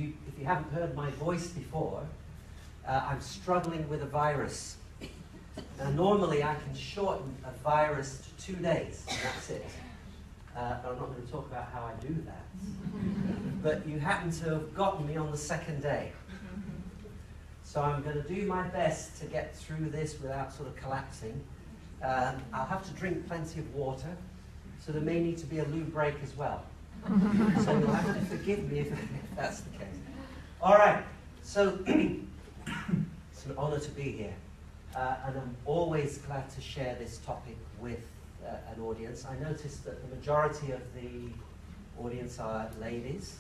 if you haven't heard my voice before, I'm struggling with a virus. Now, normally I can shorten a virus to 2 days, and that's it. But I'm not going to talk about how I do that. But you happen to have gotten me on the second day. So I'm going to do my best to get through this without sort of collapsing. I'll have to drink plenty of water, so there may need to be a loo break as well. So you'll have to forgive me if that's the case. All right, so it's an honor to be here. And I'm always glad to share this topic with an audience. I noticed that the majority of the audience are ladies,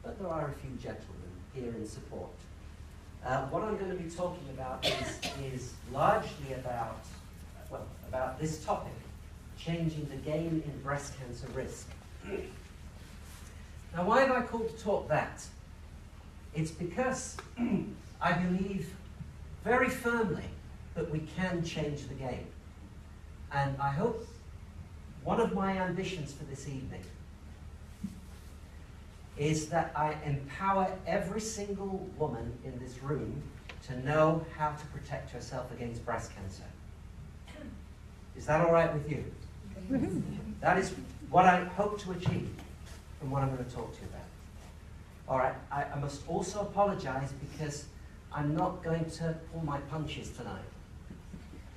but there are a few gentlemen here in support. What I'm going to be talking about is largely about this topic, changing the game in breast cancer risk. Now, why have I called the talk that? It's because I believe very firmly that we can change the game. And I hope one of my ambitions for this evening is that I empower every single woman in this room to know how to protect herself against breast cancer. Is that all right with you? That is what I hope to achieve from what I'm going to talk to you about. All right, I must also apologize because I'm not going to pull my punches tonight.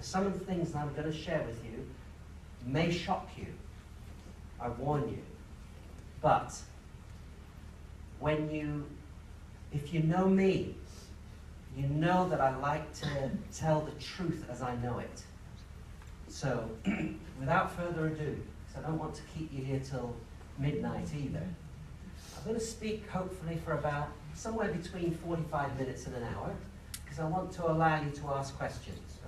Some of the things that I'm going to share with you may shock you. I warn you. But if you know me, you know that I like to tell the truth as I know it. So, without further ado, because I don't want to keep you here till midnight either, I'm going to speak hopefully for about somewhere between 45 minutes and an hour, because I want to allow you to ask questions,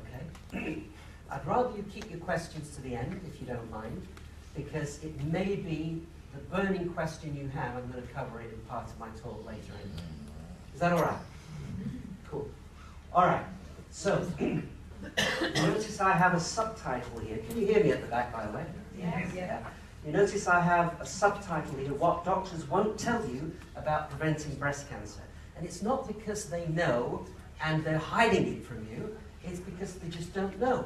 okay? I'd rather you keep your questions to the end, if you don't mind, because it may be the burning question you have. I'm going to cover it in part of my talk later. Is that all right? Cool. All right. So, notice I have a subtitle here. Can you hear me at the back, by the way? Yes. Yeah. You notice I have a subtitle here, What Doctors Won't Tell You About Preventing Breast Cancer. And it's not because they know and they're hiding it from you. It's because they just don't know.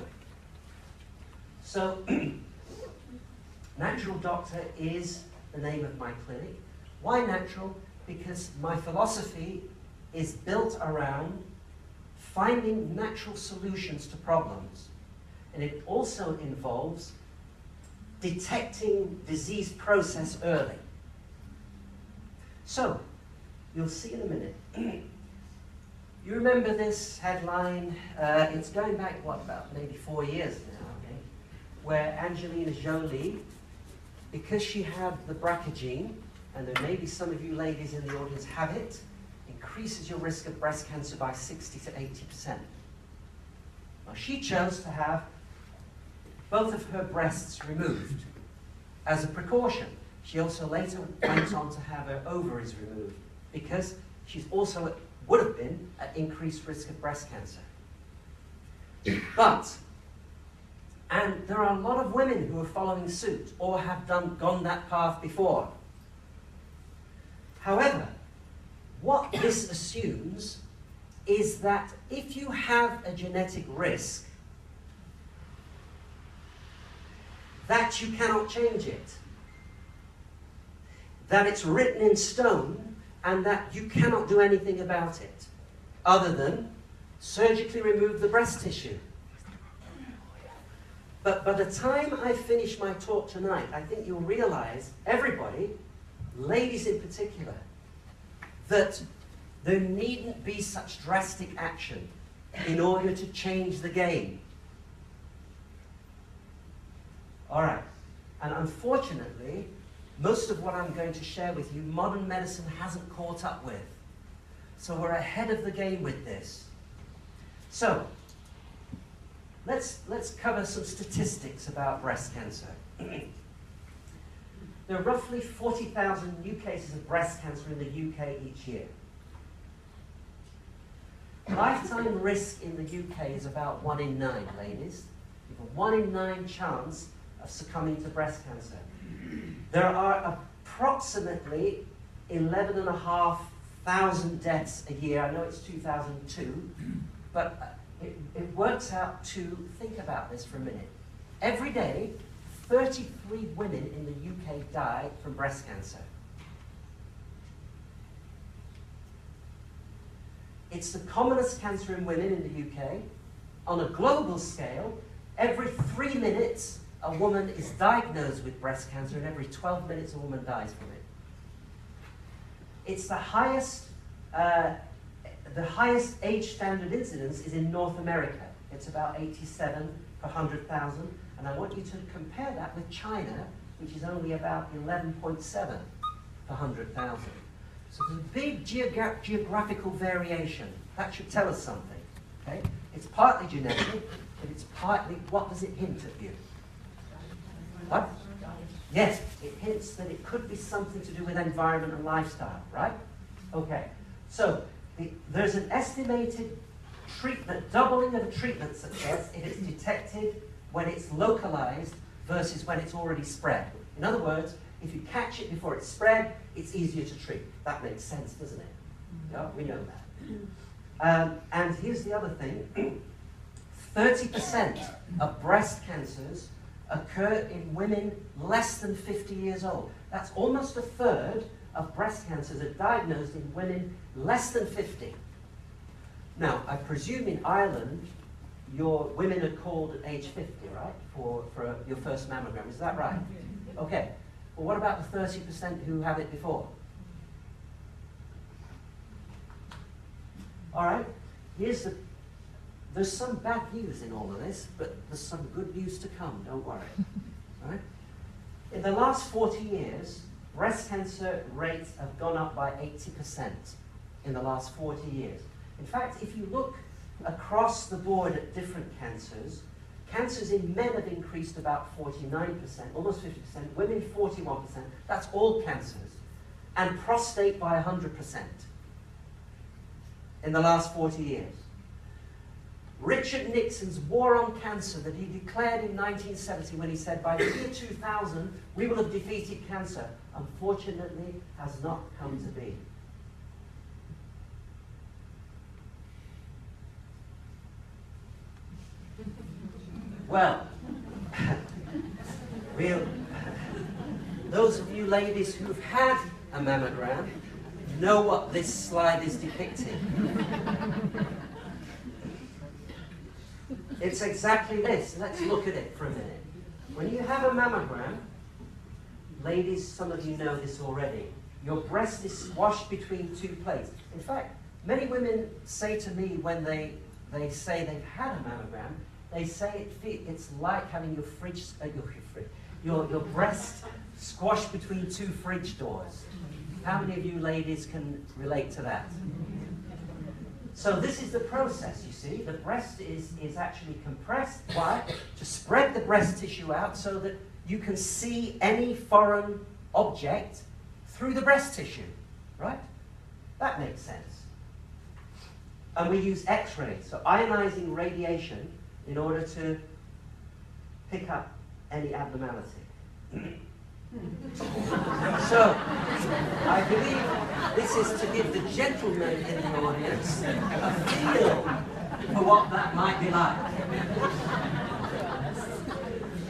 So, Natural Doctor is the name of my clinic. Why natural? Because my philosophy is built around finding natural solutions to problems. And it also involves detecting disease process early. So, you'll see in a minute. You remember this headline? It's going back, about maybe 4 years now, okay? Where Angelina Jolie, because she had the BRCA gene, and there may be some of you ladies in the audience have it, increases your risk of breast cancer by 60 to 80%. Now, she chose to have both of her breasts removed as a precaution. She also later went on to have her ovaries removed because she's also would have been at increased risk of breast cancer. But, and there are a lot of women who are following suit or have gone that path before. However, what this assumes is that if you have a genetic risk, that you cannot change it. That it's written in stone and that you cannot do anything about it other than surgically remove the breast tissue. But by the time I finish my talk tonight, I think you'll realize, everybody, ladies in particular, that there needn't be such drastic action in order to change the game. All right, and unfortunately, most of what I'm going to share with you, modern medicine hasn't caught up with. So we're ahead of the game with this. So, let's cover some statistics about breast cancer. There are roughly 40,000 new cases of breast cancer in the UK each year. Lifetime risk in the UK is about 1 in 9, ladies. You have a 1 in 9 chance of succumbing to breast cancer. There are approximately 11,500 1,000 deaths a year. I know it's 2002, but it works out to, think about this for a minute. Every day, 33 women in the UK die from breast cancer. It's the commonest cancer in women in the UK. On a global scale, every 3 minutes a woman is diagnosed with breast cancer, and every 12 minutes a woman dies from it. It's the highest age standard incidence is in North America. It's about 87 per 100,000. And I want you to compare that with China, which is only about 11.7 per 100,000. So there's a big geographical variation. That should tell us something. Okay? It's partly genetic, but it's partly, what does it hint at you? What? Yes, it hints that it could be something to do with environment and lifestyle, right? Okay, so there's an estimated doubling of a treatment success if it's detected when it's localized versus when it's already spread. In other words, if you catch it before it's spread, it's easier to treat. That makes sense, doesn't it? Yeah, we know that. And here's the other thing. 30% of breast cancers occur in women less than 50 years old. That's almost a third of breast cancers are diagnosed in women less than 50. Now, I presume in Ireland, your women are called at age 50, right? For your first mammogram, is that right? Okay. Well, what about the 30% who have it before? All right. There's some bad news in all of this, but there's some good news to come, don't worry. All right? In the last 40 years, breast cancer rates have gone up by 80% in the last 40 years. In fact, if you look across the board at different cancers, cancers in men have increased about 49%, almost 50%, women 41%, that's all cancers, and prostate by 100% in the last 40 years. Richard Nixon's war on cancer that he declared in 1970 when he said, by the year 2000, we will have defeated cancer, unfortunately has not come to be. Well, those of you ladies who've had a mammogram know what this slide is depicting. It's exactly this. Let's look at it for a minute. When you have a mammogram, ladies, some of you know this already, your breast is squashed between two plates. In fact, many women say to me when they say they've had a mammogram, they say it's like having your breast squashed between two fridge doors. How many of you ladies can relate to that? So this is the process, you see. The breast is actually compressed. Why? To spread the breast tissue out so that you can see any foreign object through the breast tissue, right? That makes sense. And we use X-rays, so ionizing radiation, in order to pick up any abnormality. So, I believe this is to give the gentlemen in the audience a feel for what that might be like.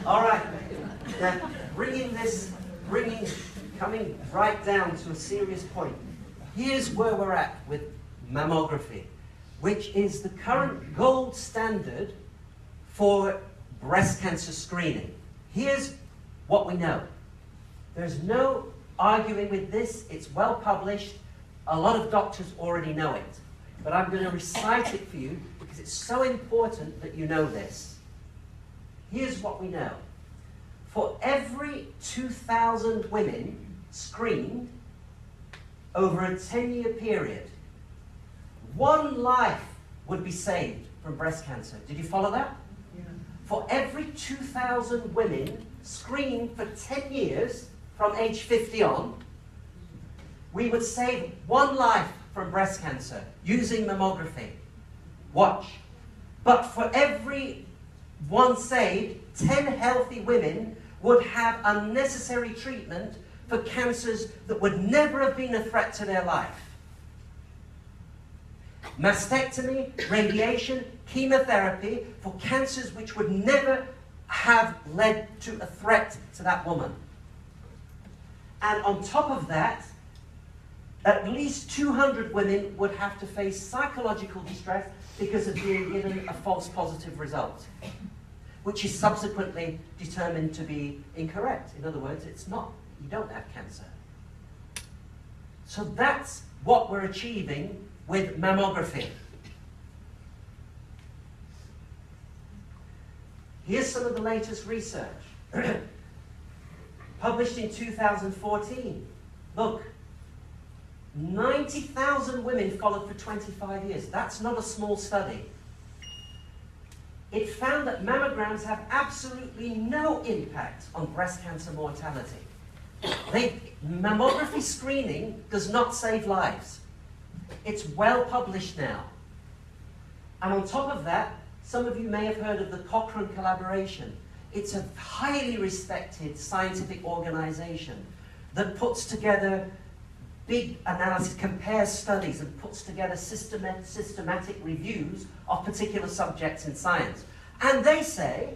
All right, now coming right down to a serious point. Here's where we're at with mammography, which is the current gold standard for breast cancer screening. Here's what we know. There's no arguing with this. It's well published. A lot of doctors already know it. But I'm going to recite it for you because it's so important that you know this. Here's what we know. For every 2,000 women screened over a 10-year period, one life would be saved from breast cancer. Did you follow that? Yeah. For every 2,000 women screened for 10 years, from age 50 on, we would save one life from breast cancer using mammography. Watch. But for every one saved, 10 healthy women would have unnecessary treatment for cancers that would never have been a threat to their life. Mastectomy, radiation, chemotherapy for cancers which would never have led to a threat to that woman. And on top of that, at least 200 women would have to face psychological distress because of being given a false positive result, which is subsequently determined to be incorrect. In other words, it's not, you don't have cancer. So that's what we're achieving with mammography. Here's some of the latest research. Published in 2014. Look, 90,000 women followed for 25 years. That's not a small study. It found that mammograms have absolutely no impact on breast cancer mortality. Mammography screening does not save lives. It's well published now. And on top of that, some of you may have heard of the Cochrane collaboration. It's a highly respected scientific organization that puts together big analysis, compares studies, and puts together systematic reviews of particular subjects in science. And they say,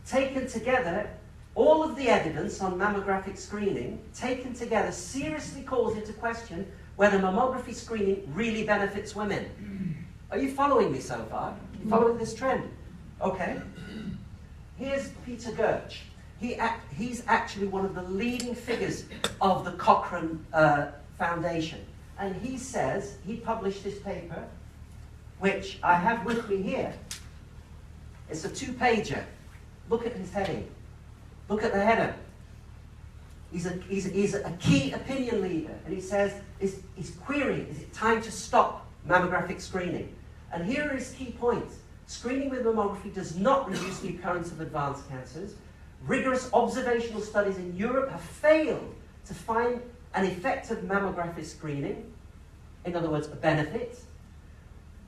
taken together, all of the evidence on mammographic screening, taken together, seriously calls into question whether mammography screening really benefits women. Are you following me so far? You following this trend? Okay. Here's Peter Gertsch. He's actually one of the leading figures of the Cochrane Foundation. And he says, he published this paper, which I have with me here. It's a 2-pager. Look at his heading. Look at the header. He's a key opinion leader. And he says, he's querying, is it time to stop mammographic screening? And here are his key points. Screening with mammography does not reduce the occurrence of advanced cancers. Rigorous observational studies in Europe have failed to find an effective mammography screening, in other words, a benefit.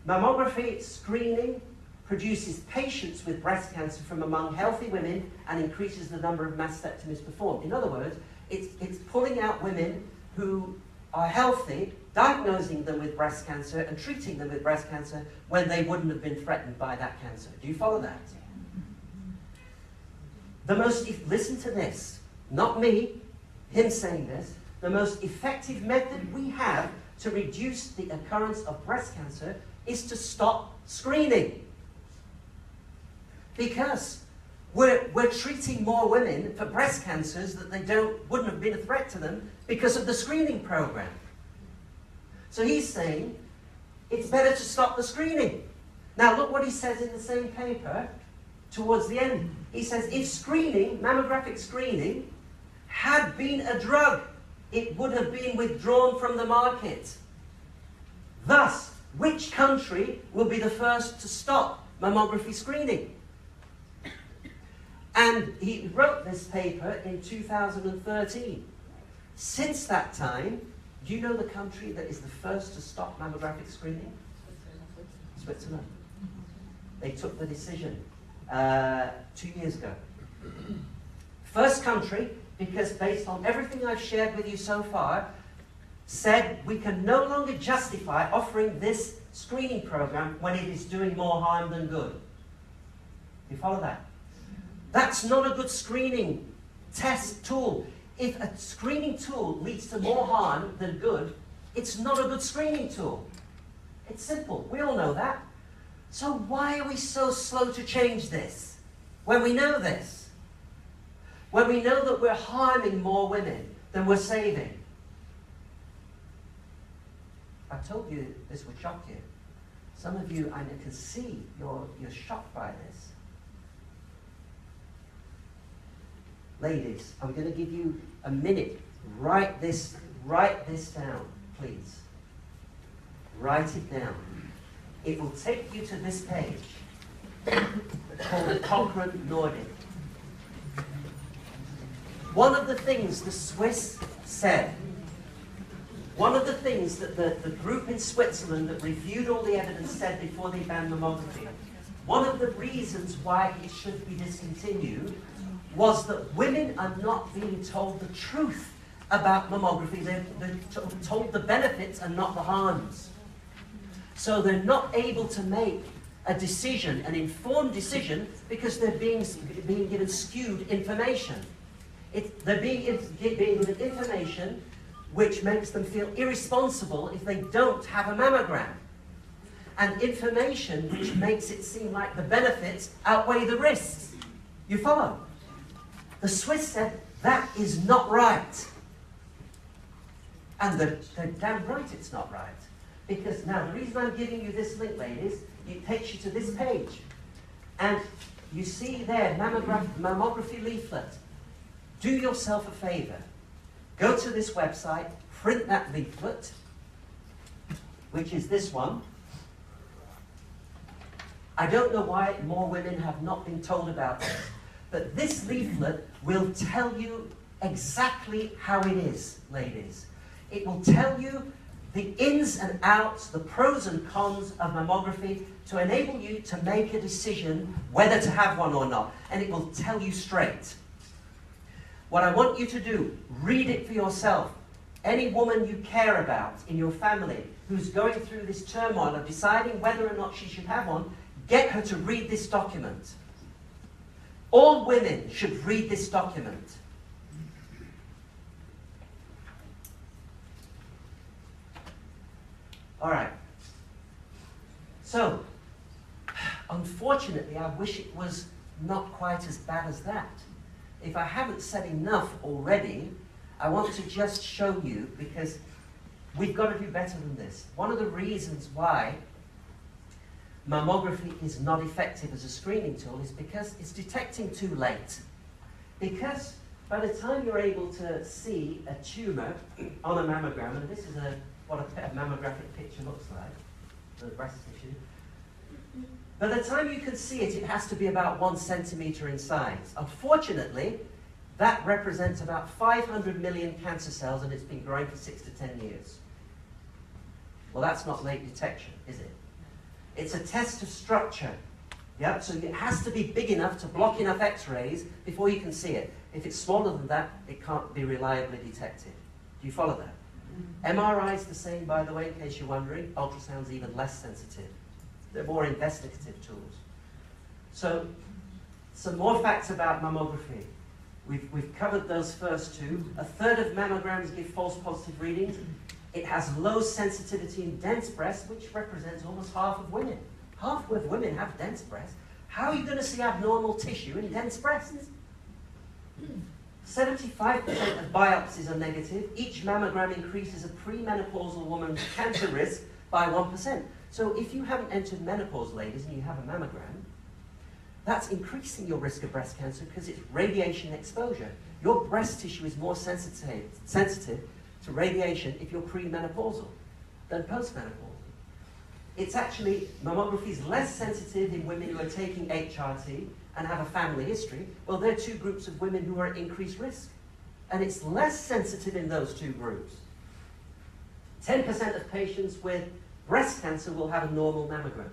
Mammography screening produces patients with breast cancer from among healthy women and increases the number of mastectomies performed. In other words, it's pulling out women who are healthy, diagnosing them with breast cancer and treating them with breast cancer when they wouldn't have been threatened by that cancer. Do you follow that? Listen to this, not me, him saying this, the most effective method we have to reduce the occurrence of breast cancer is to stop screening. Because we're treating more women for breast cancers that wouldn't have been a threat to them because of the screening program. So he's saying it's better to stop the screening. Now look what he says in the same paper towards the end. He says if screening, mammographic screening, had been a drug, it would have been withdrawn from the market. Thus, which country will be the first to stop mammography screening? And he wrote this paper in 2013. Since that time, do you know the country that is the first to stop mammographic screening? Switzerland. They took the decision 2 years ago. First country, because based on everything I've shared with you so far, said we can no longer justify offering this screening program when it is doing more harm than good. Do you follow that? That's not a good screening test tool. If a screening tool leads to more harm than good, it's not a good screening tool. It's simple. We all know that. So why are we so slow to change this when we know this? When we know that we're harming more women than we're saving? I told you this would shock you. Some of you, I can see you're shocked by this. Ladies, I'm going to give you a minute. Write this down, please. Write it down. It will take you to this page called Cochrane Nordic. One of the things the Swiss said, one of the things that the group in Switzerland that reviewed all the evidence said before they banned mammography, one of the reasons why it should be discontinued was that women are not being told the truth about mammography. They're told the benefits and not the harms. So they're not able to make a decision, an informed decision, because they're being given skewed information. They're being given information which makes them feel irresponsible if they don't have a mammogram. And information which makes it seem like the benefits outweigh the risks. You follow? The Swiss said, that is not right. And they're damn right it's not right. Because now, the reason I'm giving you this link, ladies, it takes you to this page. And you see there, mammography leaflet. Do yourself a favor. Go to this website, print that leaflet, which is this one. I don't know why more women have not been told about this, but this leaflet will tell you exactly how it is, ladies. It will tell you the ins and outs, the pros and cons of mammography to enable you to make a decision whether to have one or not. And it will tell you straight. What I want you to do, read it for yourself. Any woman you care about in your family who's going through this turmoil of deciding whether or not she should have one, get her to read this document. All women should read this document. All right. So, unfortunately, I wish it was not quite as bad as that. If I haven't said enough already, I want to just show you, because we've got to do better than this. One of the reasons why mammography is not effective as a screening tool is because it's detecting too late. Because by the time you're able to see a tumor on a mammogram, and this is what a mammographic picture looks like, the breast tissue, by the time you can see it, it has to be about 1 centimeter in size. Unfortunately, that represents about 500 million cancer cells, and it's been growing for 6 to 10 years. Well, that's not late detection, is it? It's a test of structure. Yeah? So it has to be big enough to block enough X-rays before you can see it. If it's smaller than that, it can't be reliably detected. Do you follow that? MRI is the same, by the way, in case you're wondering. Ultrasound's even less sensitive. They're more investigative tools. So, some more facts about mammography. We've covered those first two. A third of mammograms give false positive readings. It has low sensitivity in dense breasts, which represents almost half of women. Half of women have dense breasts. How are you going to see abnormal tissue in dense breasts? 75% of biopsies are negative. Each mammogram increases a premenopausal woman's cancer risk by 1%. So if you haven't entered menopause, ladies, and you have a mammogram, that's increasing your risk of breast cancer because it's radiation exposure. Your breast tissue is more sensitive to radiation if you're premenopausal than postmenopausal. It's actually, mammography is less sensitive in women who are taking HRT and have a family history. Well, they're two groups of women who are at increased risk. And it's less sensitive in those two groups. 10% of patients with breast cancer will have a normal mammogram.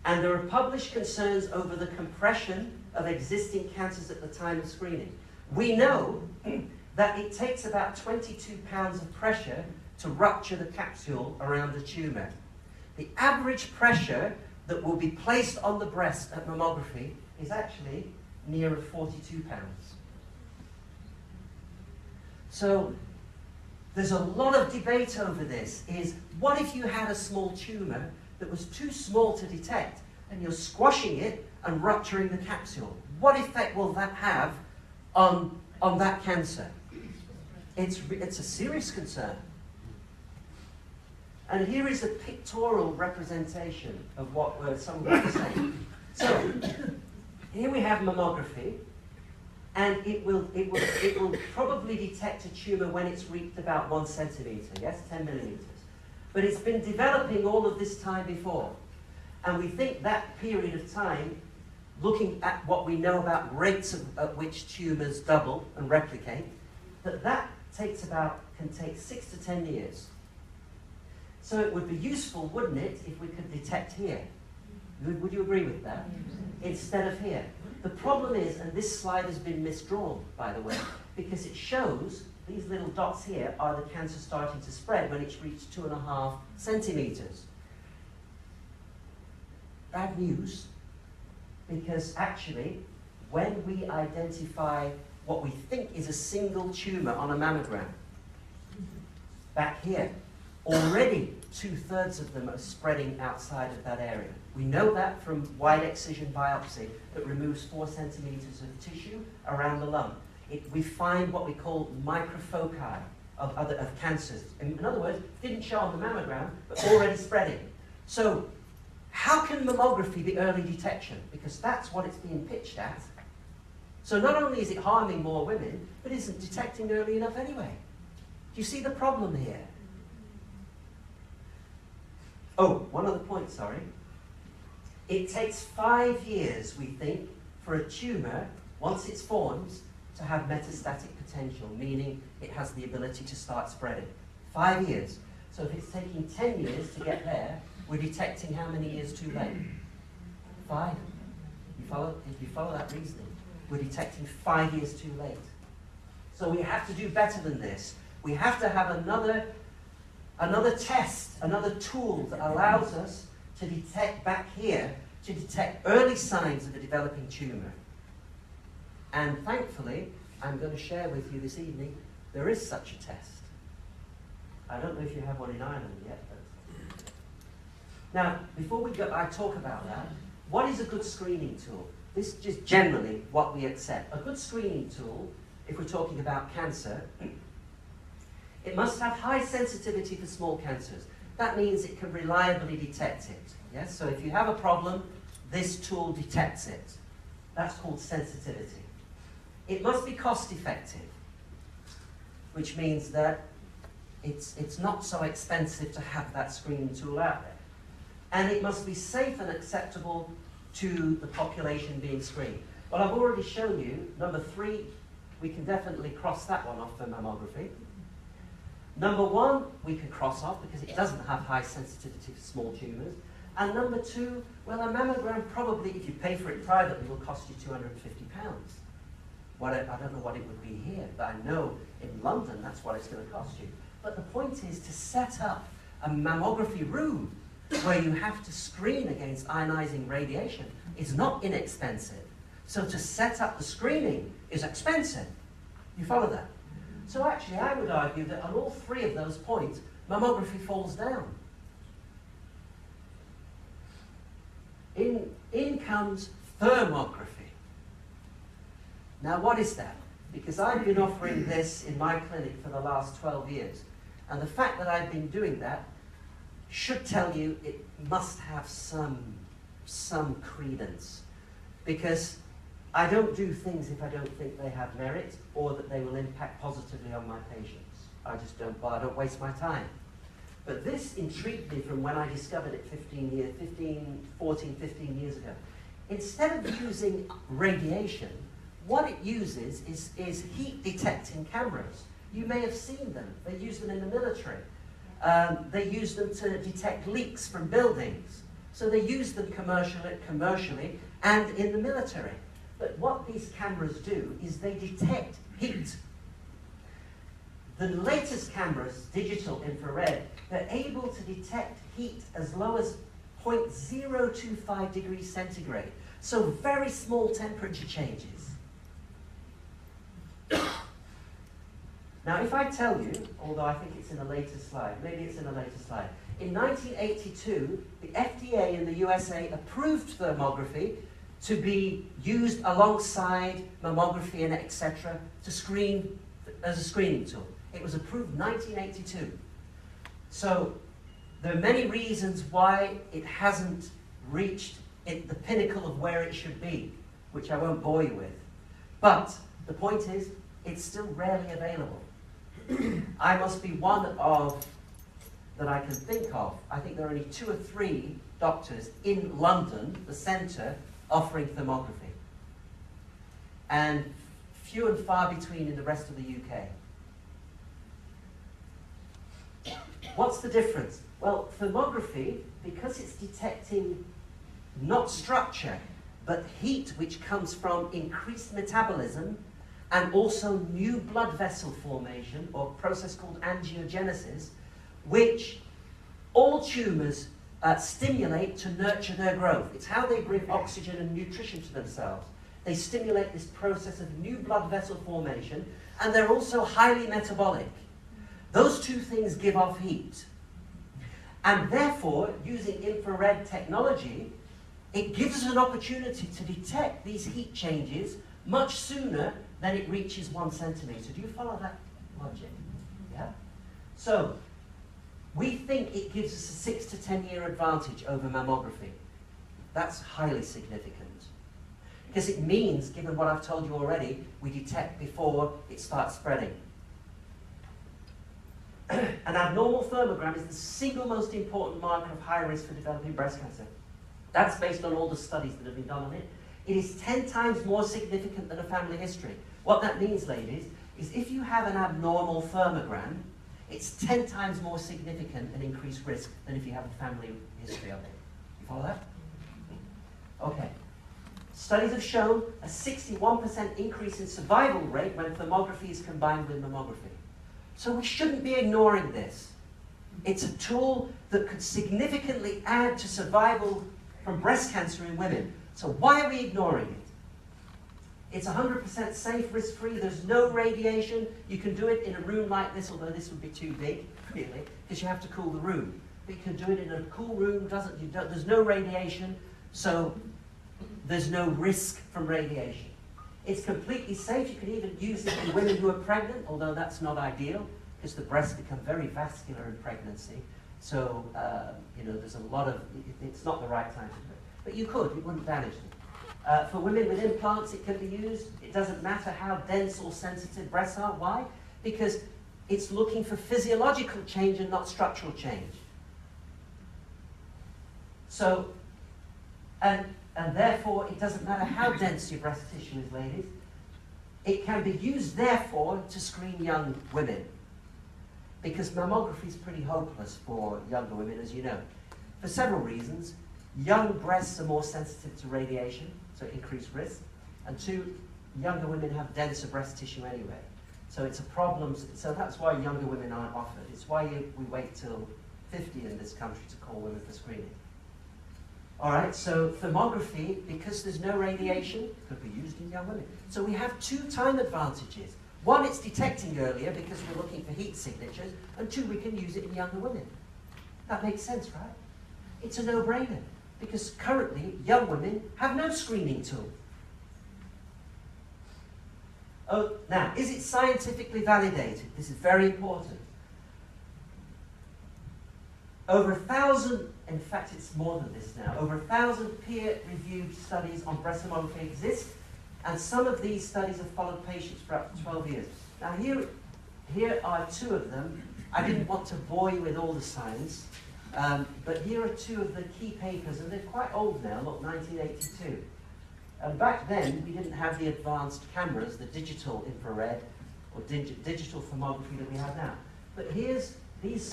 And there are published concerns over the compression of existing cancers at the time of screening. We know that it takes about 22 pounds of pressure to rupture the capsule around the tumor. The average pressure that will be placed on the breast at mammography is actually near 42 pounds. So there's a lot of debate over this. Is what if you had a small tumor that was too small to detect and you're squashing it and rupturing the capsule? What effect will that have on that cancer? It's a serious concern. And here is a pictorial representation of what some were saying. So here we have mammography, and it will probably detect a tumor when it's reached about 1 centimeter, yes, 10 millimeters. But it's been developing all of this time before. And we think that period of time, looking at what we know about rates at which tumors double and replicate, that can take 6 to 10 years. So it would be useful, wouldn't it, if we could detect here? Would you agree with that? Instead of here. The problem is, and this slide has been misdrawn, by the way, because it shows these little dots here are the cancer starting to spread when it's reached 2.5 centimeters. bad news, because actually, when we identify what we think is a single tumour on a mammogram, back here, already 2/3 of them are spreading outside of that area. We know that from wide excision biopsy that removes 4 centimetres of tissue around the lung. We find what we call microfoci of cancers. In other words, didn't show on the mammogram, but already spreading. So, how can mammography be early detection? Because that's what it's being pitched at. So not only is it harming more women, but it isn't detecting early enough anyway. Do you see the problem here? Oh, one other point, sorry. It takes 5 years, we think, for a tumour, once it's formed, to have metastatic potential, meaning it has the ability to start spreading. 5 years. So if it's taking 10 years to get there, we're detecting how many years too late? 5. If you follow that reasoning, we're detecting 5 years too late. So we have to do better than this. We have to have another test, another tool that allows us to detect back here, to detect early signs of a developing tumour. And thankfully, I'm going to share with you this evening, there is such a test. I don't know if you have one in Ireland yet, but... Now, before I talk about that, what is a good screening tool? This is just generally what we accept. A good screening tool, if we're talking about cancer, it must have high sensitivity for small cancers. That means it can reliably detect it. Yes? So if you have a problem, this tool detects it. That's called sensitivity. It must be cost effective, which means that it's not so expensive to have that screening tool out there. And it must be safe and acceptable to the population being screened. Well, I've already shown you, number 3, we can definitely cross that one off for mammography. Number 1, we can cross off because it doesn't have high sensitivity for small tumours. And number 2, well, a mammogram probably, if you pay for it privately, will cost you £250. I don't know what it would be here, but I know in London that's what it's going to cost you. But the point is to set up a mammography room where you have to screen against ionizing radiation is not inexpensive. So to set up the screening is expensive. You follow that? So actually I would argue that on all 3 of those points, mammography falls down. In comes thermography. Now what is that? Because I've been offering this in my clinic for the last 12 years. And the fact that I've been doing that should tell you it must have some credence. Because I don't do things if I don't think they have merit or that they will impact positively on my patients. I just don't bother, I don't waste my time. But this intrigued me from when I discovered it 14, 15 years ago. Instead of using radiation, what it uses is heat detecting cameras. You may have seen them. They use them in the military. They use them to detect leaks from buildings. So they use them commercially and in the military. But what these cameras do is they detect heat. The latest cameras, digital infrared, they're able to detect heat as low as 0.025 degrees centigrade. So very small temperature changes. Now if I tell you, although I think it's in a later slide, maybe it's in a later slide, in 1982, the FDA in the USA approved thermography to be used alongside mammography and etc. to screen as a screening tool. It was approved in 1982. So there are many reasons why it hasn't reached the pinnacle of where it should be, which I won't bore you with. But the point is, it's still rarely available. I must be one of, that I can think of, I think there are only 2 or 3 doctors in London, the centre, offering thermography. And few and far between in the rest of the UK. What's the difference? Well, thermography, because it's detecting not structure, but heat which comes from increased metabolism and also new blood vessel formation, or a process called angiogenesis, which all tumours stimulate to nurture their growth. It's how they bring oxygen and nutrition to themselves. They stimulate this process of new blood vessel formation, and they're also highly metabolic. Those two things give off heat. And therefore, using infrared technology, it gives us an opportunity to detect these heat changes much sooner than it reaches 1 centimeter. Do you follow that logic? Yeah? So, we think it gives us a 6 to 10 year advantage over mammography. That's highly significant. Because it means, given what I've told you already, we detect before it starts spreading. An abnormal thermogram is the single most important marker of high risk for developing breast cancer. That's based on all the studies that have been done on it. It is 10 times more significant than a family history. What that means, ladies, is if you have an abnormal thermogram, it's 10 times more significant and increased risk than if you have a family history of it. You follow that? Okay. Studies have shown a 61% increase in survival rate when thermography is combined with mammography. So we shouldn't be ignoring this. It's a tool that could significantly add to survival from breast cancer in women. So why are we ignoring it? It's 100% safe, risk-free, there's no radiation. You can do it in a room like this, although this would be too big, really, because you have to cool the room. But you can do it in a cool room, there's no radiation, so there's no risk from radiation. It's completely safe. You can even use it in women who are pregnant, although that's not ideal, because the breasts become very vascular in pregnancy. So, there's a lot of, it's not the right time to do it. But you could, it wouldn't damage them. For women with implants, it can be used. It doesn't matter how dense or sensitive breasts are. Why? Because it's looking for physiological change and not structural change. So, and therefore, it doesn't matter how dense your breast tissue is, ladies. It can be used, therefore, to screen young women. Because mammography is pretty hopeless for younger women, as you know. For several reasons. Young breasts are more sensitive to radiation, so increased risk. And 2, younger women have denser breast tissue anyway. So it's a problem. So that's why younger women aren't offered. It's why we wait till 50 in this country to call women for screening. All right, so thermography, because there's no radiation, could be used in young women. So we have 2 time advantages. 1, it's detecting earlier because we're looking for heat signatures, and 2, we can use it in younger women. That makes sense, right? It's a no-brainer, because currently young women have no screening tool. Oh, now, is it scientifically validated? This is very important. Over 1,000, in fact it's more than this now, over 1,000 peer-reviewed studies on breast mammography exist, and some of these studies have followed patients for up to 12 years. Now here are 2 of them. I didn't want to bore you with all the science, but here are 2 of the key papers, and they're quite old now, look, 1982. And back then, we didn't have the advanced cameras, the digital infrared, or digital thermography that we have now. But here's these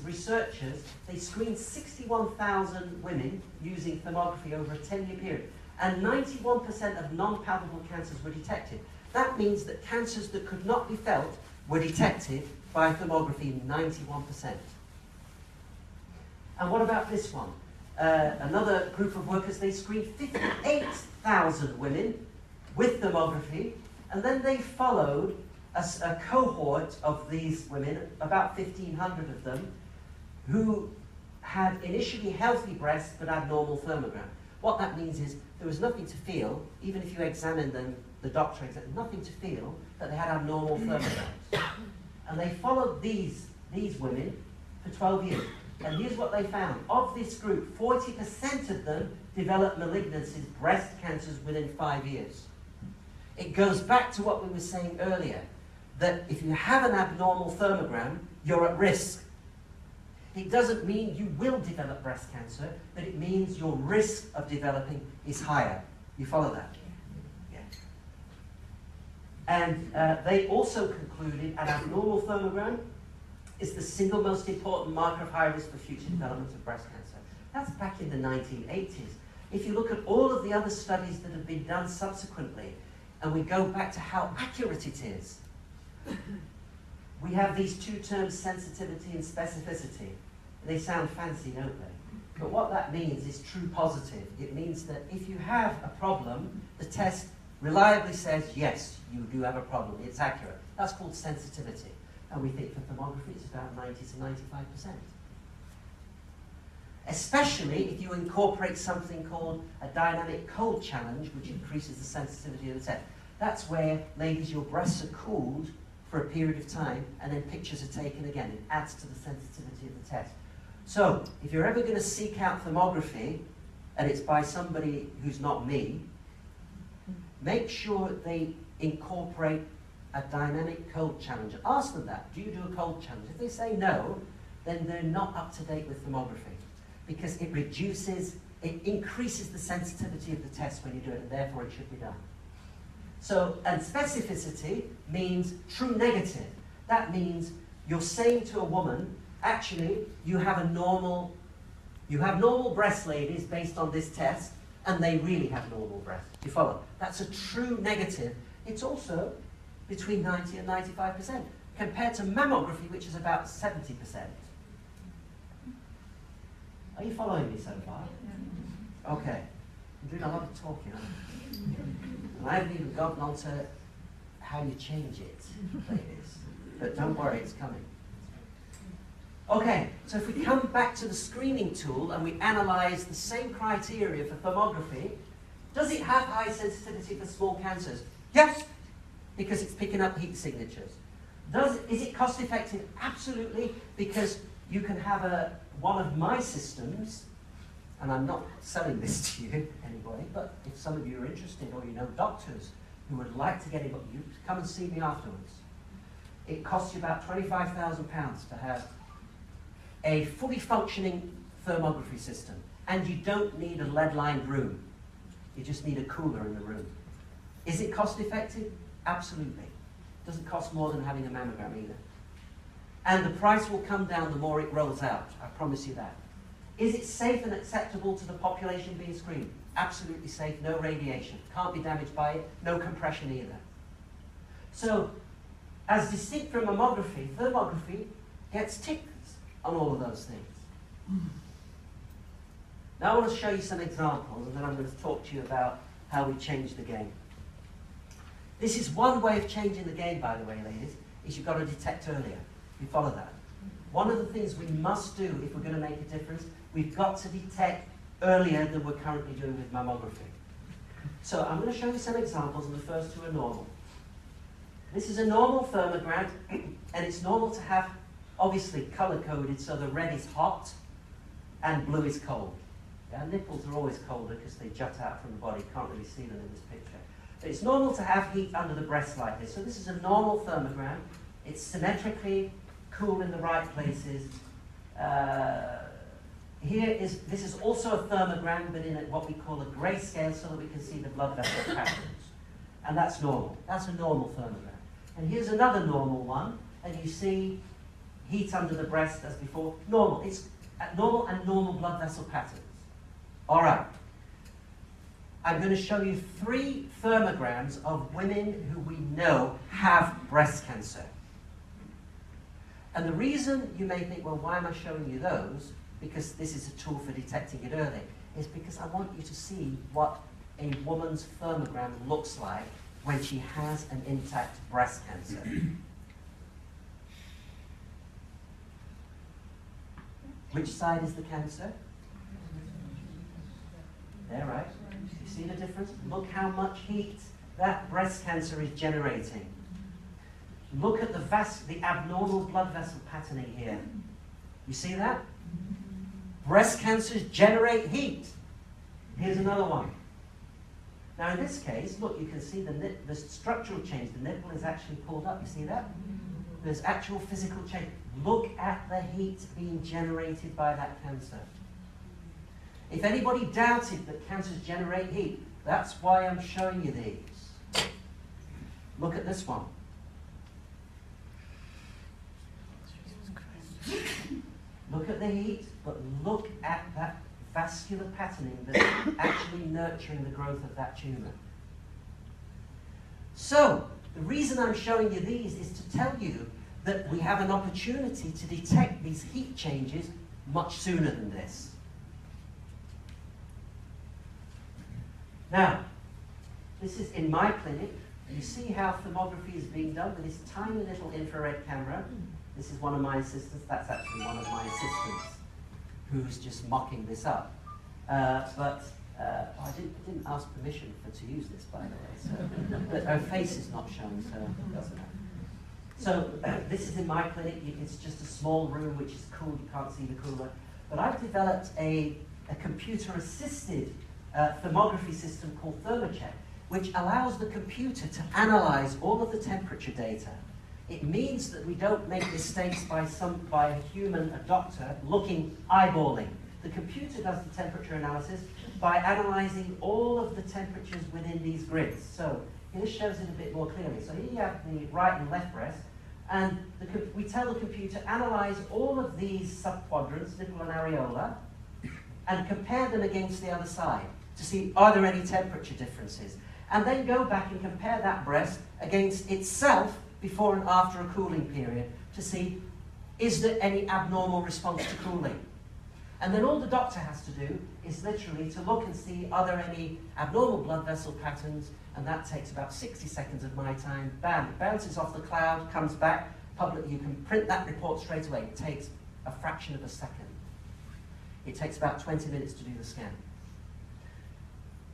researchers, they screened 61,000 women using thermography over a 10-year period, and 91% of non-palpable cancers were detected. That means that cancers that could not be felt were detected by thermography, 91%. And what about this one? Another group of workers, they screened 58,000 women with thermography, and then they followed a cohort of these women, about 1,500 of them, who had initially healthy breasts but abnormal thermogram. What that means is there was nothing to feel, even if you examined them, the doctor examined, nothing to feel that they had abnormal thermograms. And they followed these women for 12 years. And here's what they found. Of this group, 40% of them developed malignancies, breast cancers, within 5 years. It goes back to what we were saying earlier, that if you have an abnormal thermogram, you're at risk. It doesn't mean you will develop breast cancer, but it means your risk of developing is higher. You follow that? Yeah. And they also concluded an abnormal thermogram is the single most important marker of high risk for future development of breast cancer. That's back in the 1980s. If you look at all of the other studies that have been done subsequently, and we go back to how accurate it is, we have these 2 terms, sensitivity and specificity. They sound fancy, don't they? But what that means is true positive. It means that if you have a problem, the test reliably says, yes, you do have a problem. It's accurate. That's called sensitivity. And we think for thermography it's about 90 to 95%. Especially if you incorporate something called a dynamic cold challenge, which increases the sensitivity of the test. That's where, ladies, your breasts are cooled for a period of time, and then pictures are taken again. It adds to the sensitivity of the test. So, if you're ever going to seek out thermography, and it's by somebody who's not me, make sure they incorporate a dynamic cold challenge. Ask them that. Do you do a cold challenge? If they say no, then they're not up to date with thermography, because it increases the sensitivity of the test when you do it, and therefore it should be done. So, and specificity means true negative. That means you're saying to a woman, actually, you have normal breasts, ladies, based on this test, and they really have normal breasts. You follow? That's a true negative. It's also between 90 and 95%, compared to mammography, which is about 70%. Are you following me so far? Okay. I'm doing a lot of talking, aren't I? And I haven't even gotten on to how you change it, ladies. But don't worry, it's coming. Okay, so if we come back to the screening tool and we analyze the same criteria for thermography, does it have high sensitivity for small cancers? Yes, because it's picking up heat signatures. Is it cost effective? Absolutely, because you can have one of my systems, and I'm not selling this to you, anybody, but if some of you are interested, or you know doctors who would like to get it, you come and see me afterwards. It costs you about £25,000 to have a fully functioning thermography system, and you don't need a lead-lined room. You just need a cooler in the room. Is it cost effective? Absolutely. Doesn't cost more than having a mammogram either. And the price will come down the more it rolls out. I promise you that. Is it safe and acceptable to the population being screened? Absolutely safe, no radiation. Can't be damaged by it, no compression either. So, as distinct from mammography, thermography gets ticked on all of those things. Now I want to show you some examples, and then I'm going to talk to you about how we change the game. This is one way of changing the game, by the way, ladies, is you've got to detect earlier. You follow that? One of the things we must do if we're going to make a difference, we've got to detect earlier than we're currently doing with mammography. So I'm going to show you some examples, and the first two are normal. This is a normal thermogram, and it's normal to have, obviously, color-coded, so the red is hot and blue is cold. Yeah, nipples are always colder because they jut out from the body. Can't really see them in this picture. But it's normal to have heat under the breast like this. So this is a normal thermogram. It's symmetrically cool in the right places. This is also a thermogram, but in what we call a grayscale, so that we can see the blood vessel patterns. And that's normal. That's a normal thermogram. And here's another normal one, and you see heat under the breast as before. Normal. It's normal and normal blood vessel patterns. All right. I'm going to show you 3 thermograms of women who we know have breast cancer. And the reason you may think, well, why am I showing you those? Because this is a tool for detecting it early. Is because I want you to see what a woman's thermogram looks like when she has an intact breast cancer. Which side is the cancer? There, right? You see the difference? Look how much heat that breast cancer is generating. Look at the abnormal blood vessel patterning here. You see that? Breast cancers generate heat. Here's another one. Now in this case, look, you can see the structural change. The nipple is actually pulled up. You see that? There's actual physical change. Look at the heat being generated by that cancer. If anybody doubted that cancers generate heat, that's why I'm showing you these. Look at this one. Look at the heat, but look at that vascular patterning that's actually nurturing the growth of that tumor. So, the reason I'm showing you these is to tell you that we have an opportunity to detect these heat changes much sooner than this. Now, this is in my clinic. You see how thermography is being done with this tiny little infrared camera. This is one of my assistants. That's actually one of my assistants who's just mocking this up. I didn't ask permission to use this, by the way. So, but her face is not shown, so it doesn't matter. So this is in my clinic. It's just a small room, which is cool. You can't see the cooler. But I've developed a computer-assisted thermography system called ThermoCheck, which allows the computer to analyze all of the temperature data. It means that we don't make mistakes by a human, a doctor, eyeballing. The computer does the temperature analysis by analyzing all of the temperatures within these grids. So here shows it a bit more clearly. So here you have the right and left breast, and we tell the computer analyze all of these subquadrants, nipple and areola, and compare them against the other side to see are there any temperature differences. And then go back and compare that breast against itself before and after a cooling period to see is there any abnormal response to cooling. And then all the doctor has to do is literally to look and see are there any abnormal blood vessel patterns, and that takes about 60 seconds of my time. Bam, it bounces off the cloud, comes back, you can print that report straight away. It takes a fraction of a second. It takes about 20 minutes to do the scan.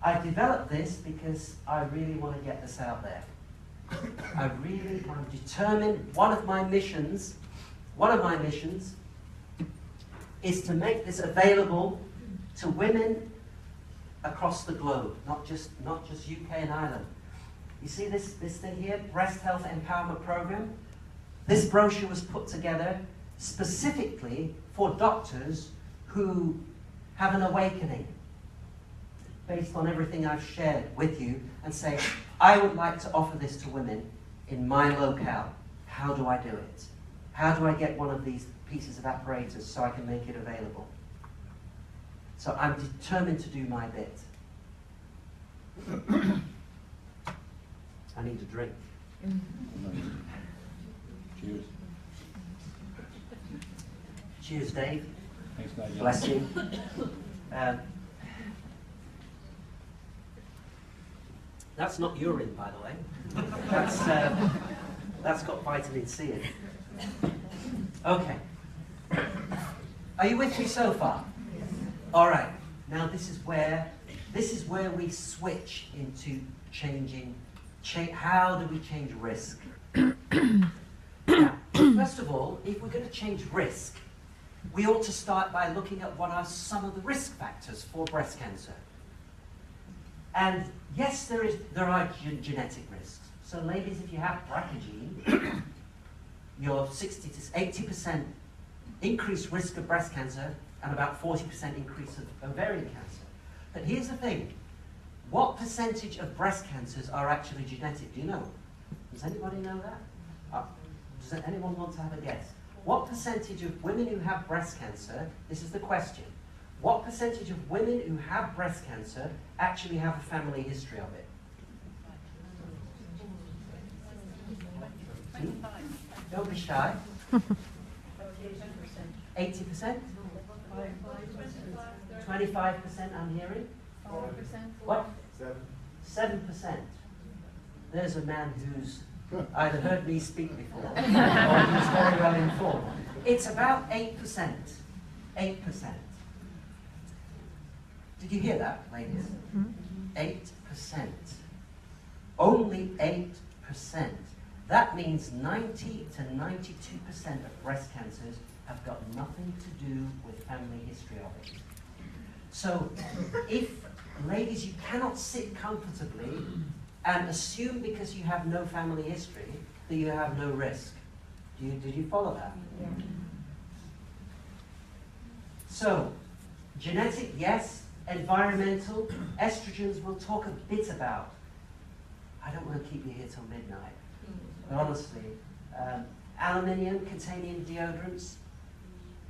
I developed this because I really want to get this out there. I'm determined, one of my missions is to make this available to women across the globe, not just UK and Ireland. You see this thing here, Breast Health Empowerment Program? This brochure was put together specifically for doctors who have an awakening based on everything I've shared with you and say, I would like to offer this to women in my locale. How do I do it? How do I get one of these pieces of apparatus so I can make it available? So I'm determined to do my bit. I need a drink. Cheers. Cheers, Dave. Thanks, Nyjon. Bless you. That's not urine, by the way. That's got vitamin C in it. Okay. Are you with me so far? All right. Now this is where we switch into changing. How do we change risk? Now, first of all, if we're going to change risk, we ought to start by looking at what are some of the risk factors for breast cancer. And yes, there are genetic risks. So ladies, if you have BRCA gene, you're 60 to 80% increased risk of breast cancer and about 40% increase of ovarian cancer. But here's the thing. What percentage of breast cancers are actually genetic? Do you know? Does anybody know that? Does anyone want to have a guess? What percentage of women who have breast cancer, this is the question, what percentage of women who have breast cancer actually have a family history of it? Don't be shy. 80%? 25% I'm hearing? 5%. What? 7%. There's a man who's either heard me speak before or who's very well informed. It's about 8%. 8%. Did you hear that, ladies? 8%. Only 8%. That means 90 to 92% of breast cancers have got nothing to do with family history of it. So, if, ladies, you cannot sit comfortably and assume because you have no family history that you have no risk. Did you follow that? Yeah. So, genetic, yes. Environmental, estrogens we'll talk a bit about. I don't want to keep you here till midnight. But honestly, aluminium containing deodorants,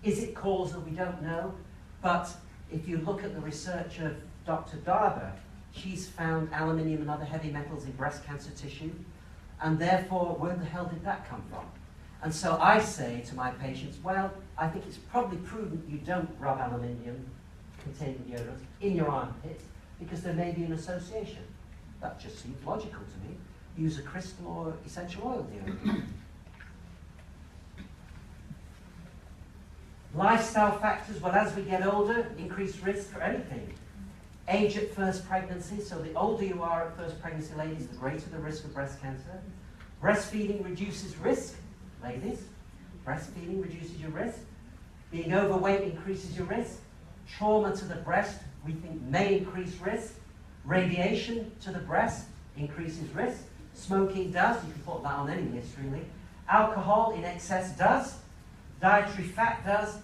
is it causal? We don't know. But if you look at the research of Dr. Darber, she's found aluminium and other heavy metals in breast cancer tissue, and therefore, where the hell did that come from? And so I say to my patients, well, I think it's probably prudent you don't rub aluminium containing deodorants in your armpit, because there may be an association. That just seems logical to me. Use a crystal or essential oil deodorant. Lifestyle factors, well, as we get older, increased risk for anything. Age at first pregnancy, so the older you are at first pregnancy, ladies, the greater the risk of breast cancer. Breastfeeding reduces risk, ladies. Breastfeeding reduces your risk. Being overweight increases your risk. Trauma to the breast, we think, may increase risk. Radiation to the breast increases risk. Smoking does, you can put that on any list really. Alcohol in excess does. Dietary fat does.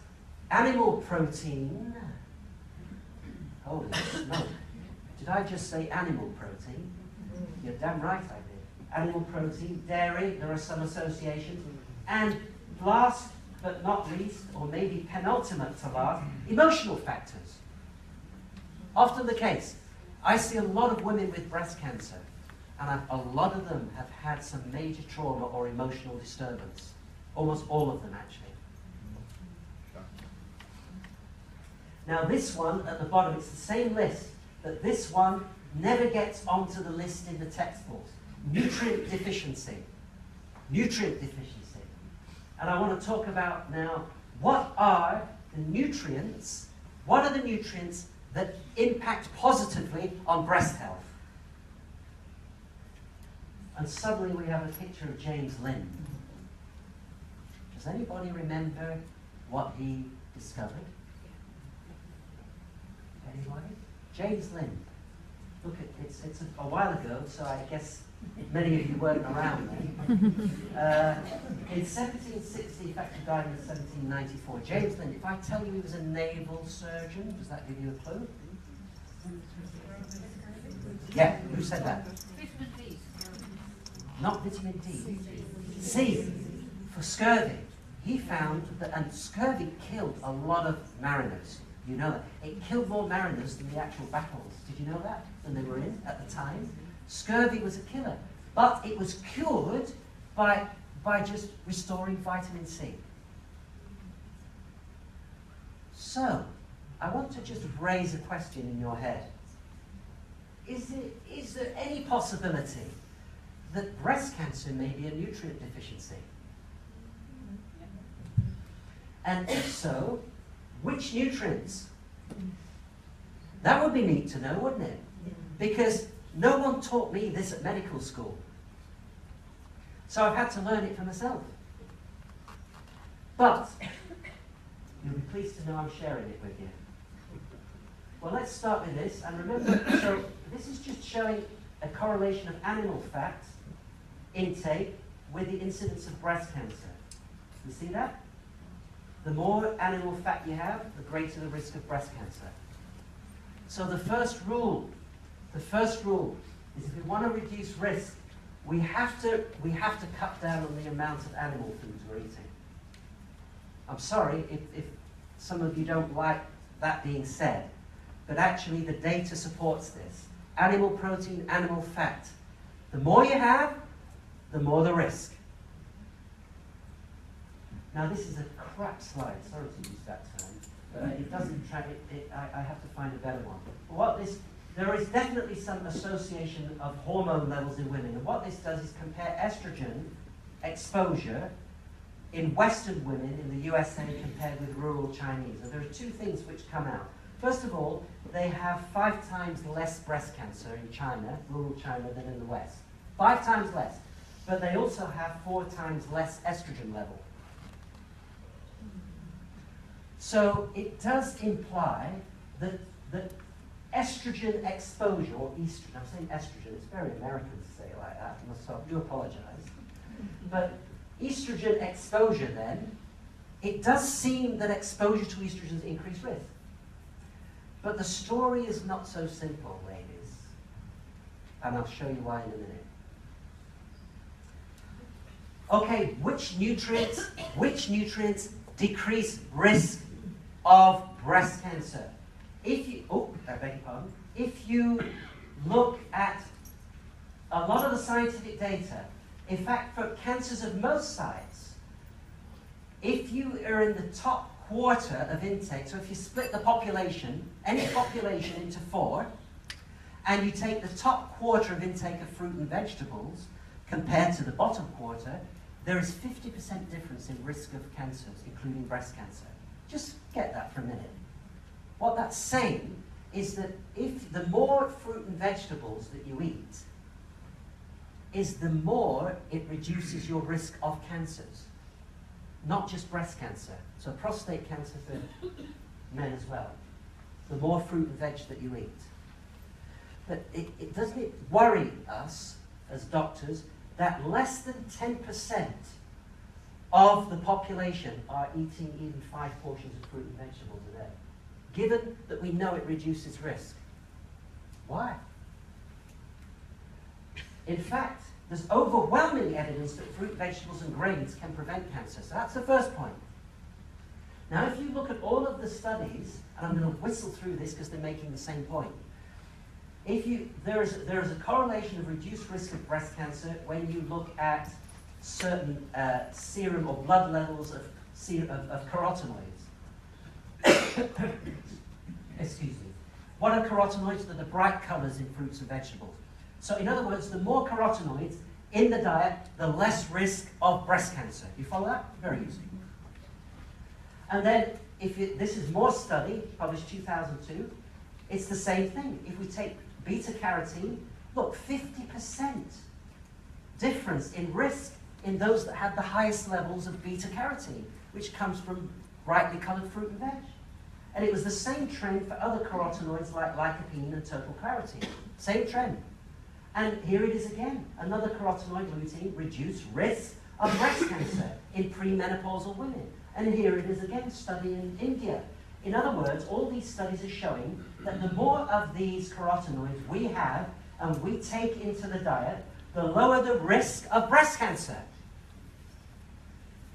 Animal protein. Holy smoke. Did I just say animal protein? You're damn right I did. Animal protein, dairy, there are some associations. And last but not least, or maybe penultimate to last, emotional factors. Often the case. I see a lot of women with breast cancer, and a lot of them have had some major trauma or emotional disturbance. Almost all of them, actually. Now this one at the bottom, it's the same list, but this one never gets onto the list in the textbooks. Nutrient deficiency. Nutrient deficiency. And I want to talk about now, what are the nutrients that impact positively on breast health? And suddenly we have a picture of James Lind. Does anybody remember what he discovered? Anybody? James Lind. Look, it's a while ago, so I guess many of you weren't around then. In 1760, in fact, he died in 1794. James Lind, if I tell you he was a naval surgeon, does that give you a clue? Yeah, who said that? Vitamin D. Not vitamin D. C, for scurvy. He found that, and scurvy killed a lot of mariners. You know that. It killed more mariners than the actual battles. Did you know that? Than they were in at the time. Scurvy was a killer. But it was cured by just restoring vitamin C. So, I want to just raise a question in your head. Is there any possibility that breast cancer may be a nutrient deficiency? And if so, which nutrients? That would be neat to know, wouldn't it? Because no one taught me this at medical school. So I've had to learn it for myself. But you'll be pleased to know I'm sharing it with you. Well, let's start with this. And remember, so this is just showing a correlation of animal fat intake with the incidence of breast cancer. You see that? The more animal fat you have, the greater the risk of breast cancer. So the first rule is if we want to reduce risk, we have to cut down on the amount of animal foods we're eating. I'm sorry if some of you don't like that being said, but actually the data supports this. Animal protein, animal fat. The more you have, the more the risk. Now this is a crap slide, sorry to use that term. It doesn't track it, I have to find a better one. But there is definitely some association of hormone levels in women. And what this does is compare estrogen exposure in Western women in the USA compared with rural Chinese. And there are two things which come out. First of all, they have 5 times less breast cancer in China, rural China, than in the West. 5 times less. But they also have 4 times less estrogen level. So it does imply that estrogen exposure, or estrogen, I'm saying estrogen, it's very American to say it like that, so I do apologize. But estrogen exposure then, it does seem that exposure to estrogens increase risk. But the story is not so simple, ladies. And I'll show you why in a minute. Okay, which nutrients decrease risk of breast cancer? If you, I beg your pardon. If you look at a lot of the scientific data, in fact, for cancers of most sites, if you are in the top quarter of intake, so if you split the population, any population into 4, and you take the top quarter of intake of fruit and vegetables compared to the bottom quarter, there is 50% difference in risk of cancers, including breast cancer. Just get that for a minute. What that's saying is that if the more fruit and vegetables that you eat, is the more it reduces your risk of cancers. Not just breast cancer, so prostate cancer for men as well. The more fruit and veg that you eat. But doesn't it worry us as doctors that less than 10% of the population are eating even 5 portions of fruit and vegetables a day, given that we know it reduces risk? Why? In fact, there's overwhelming evidence that fruit, vegetables, and grains can prevent cancer. So that's the first point. Now, if you look at all of the studies, and I'm going to whistle through this because they're making the same point. There is a correlation of reduced risk of breast cancer when you look at certain serum or blood levels of carotenoids. Excuse me. What are carotenoids? They're the bright colors in fruits and vegetables. So in other words, the more carotenoids in the diet, the less risk of breast cancer. You follow that? Very easy. And then, this is more study, published 2002, it's the same thing. If we take beta-carotene, look, 50% difference in risk in those that have the highest levels of beta-carotene, which comes from brightly colored fruit and veg. And it was the same trend for other carotenoids like lycopene and total carotene. Same trend. And here it is again. Another carotenoid, lutein, reduced risk of breast cancer in premenopausal women. And here it is again, study in India. In other words, all these studies are showing that the more of these carotenoids we have and we take into the diet, the lower the risk of breast cancer.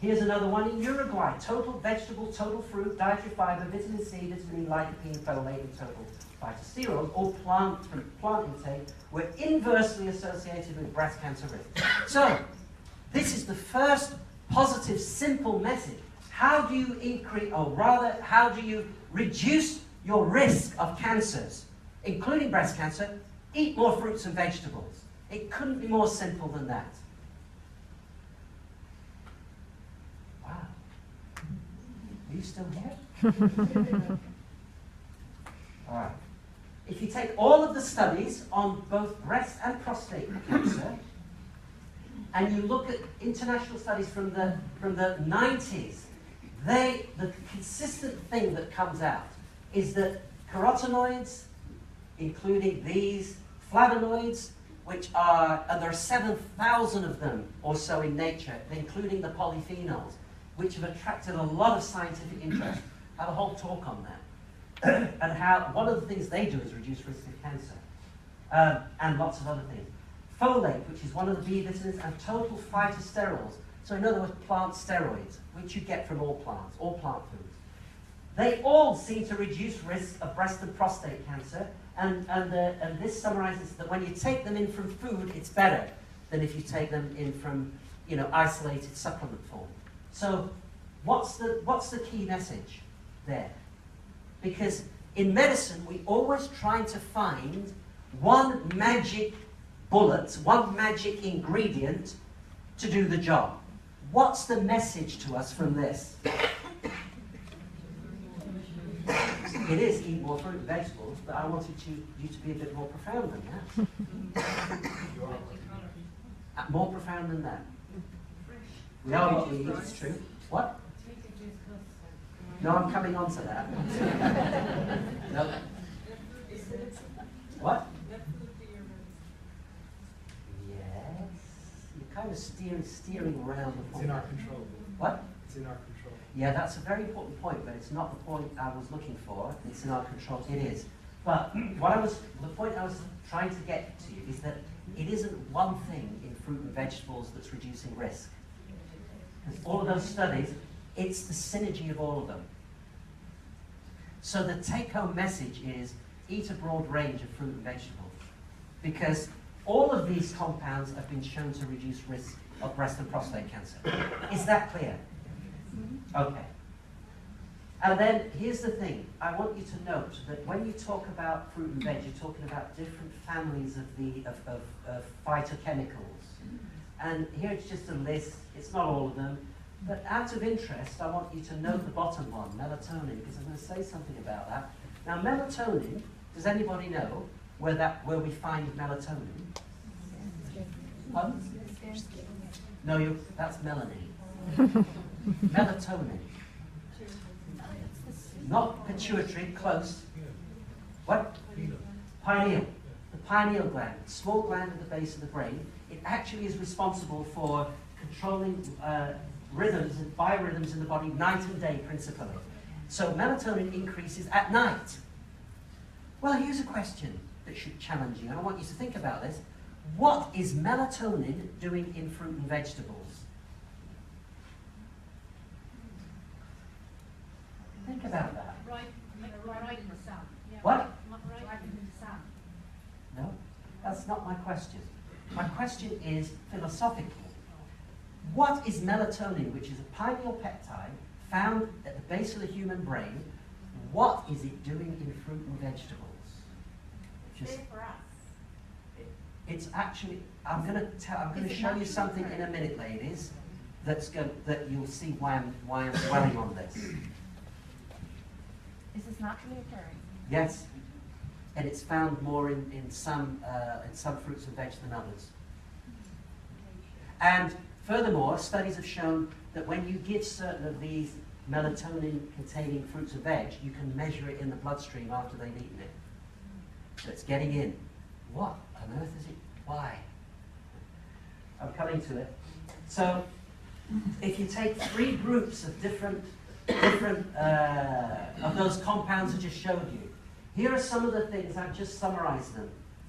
Here's another one in Uruguay. Total vegetable, total fruit, dietary fiber, vitamin C, vitamin E, lycopene, folate, and total phytosterols, all from plant intake, were inversely associated with breast cancer risk. So, this is the first positive, simple message. How do you increase, or rather, how do you reduce your risk of cancers, including breast cancer? Eat more fruits and vegetables. It couldn't be more simple than that. Wow. Are you still here? All right. If you take all of the studies on both breast and prostate cancer, and you look at international studies from the 90s, the consistent thing that comes out is that carotenoids, including these flavonoids, which are, and there are 7,000 of them or so in nature, including the polyphenols, which have attracted a lot of scientific interest. I have a whole talk on that. And how one of the things they do is reduce risk of cancer, and lots of other things. Folate, which is one of the B vitamins, and total phytosterols. So in other words, plant steroids, which you get from all plants, all plant foods. They all seem to reduce risk of breast and prostate cancer, and this summarizes that when you take them in from food, it's better than if you take them in from, isolated supplement form. So what's the key message there? Because in medicine, we're always trying to find one magic bullet, one magic ingredient to do the job. What's the message to us from this? It is eat more fruit and vegetables, but I wanted you to be a bit more profound than that. More profound than that. We are what we eat, it's true. What? No, I'm coming on to that. No. What? Yes. You're kind of steering around the point. It's in our control. What? It's in our control. Yeah, that's a very important point, but it's not the point I was looking for. It's in our control. It is. But the point I was trying to get to you is that it isn't one thing in fruit and vegetables that's reducing risk. Because all of those studies, it's the synergy of all of them. So the take-home message is eat a broad range of fruit and vegetables, because all of these compounds have been shown to reduce risk of breast and prostate cancer. Is that clear? Okay. And then here's the thing. I want you to note that when you talk about fruit and veg, you're talking about different families of phytochemicals. And here it's just a list. It's not all of them. But out of interest, I want you to note the bottom one, melatonin, because I'm going to say something about that. Now, melatonin, does anybody know where we find melatonin? Pardon? No, that's melanin. Melatonin. Not pituitary, close. What? Pineal. The pineal gland, small gland at the base of the brain. It actually is responsible for controlling rhythms and biorhythms in the body night and day principally. So melatonin increases at night. Well, here's a question that should challenge you, and I want you to think about this. What is melatonin doing in fruit and vegetables? Think about that. Right in the sun. Yeah. What? Right in the sun. No, that's not my question. My question is philosophical. What is melatonin, which is a pineal peptide found at the base of the human brain? What is it doing in fruit and vegetables? It's there for us. It's actually. I'm going to show you something in a minute, ladies. That you'll see why I'm dwelling on this. Is this naturally occurring? Yes, and it's found more in some fruits and veg than others. And furthermore, studies have shown that when you give certain of these melatonin-containing fruits and veg, you can measure it in the bloodstream after they've eaten it. So it's getting in. What on earth is it? Why? I'm coming to it. So, if you take 3 groups of different of those compounds I just showed you, here are some of the things. I've just summarized them.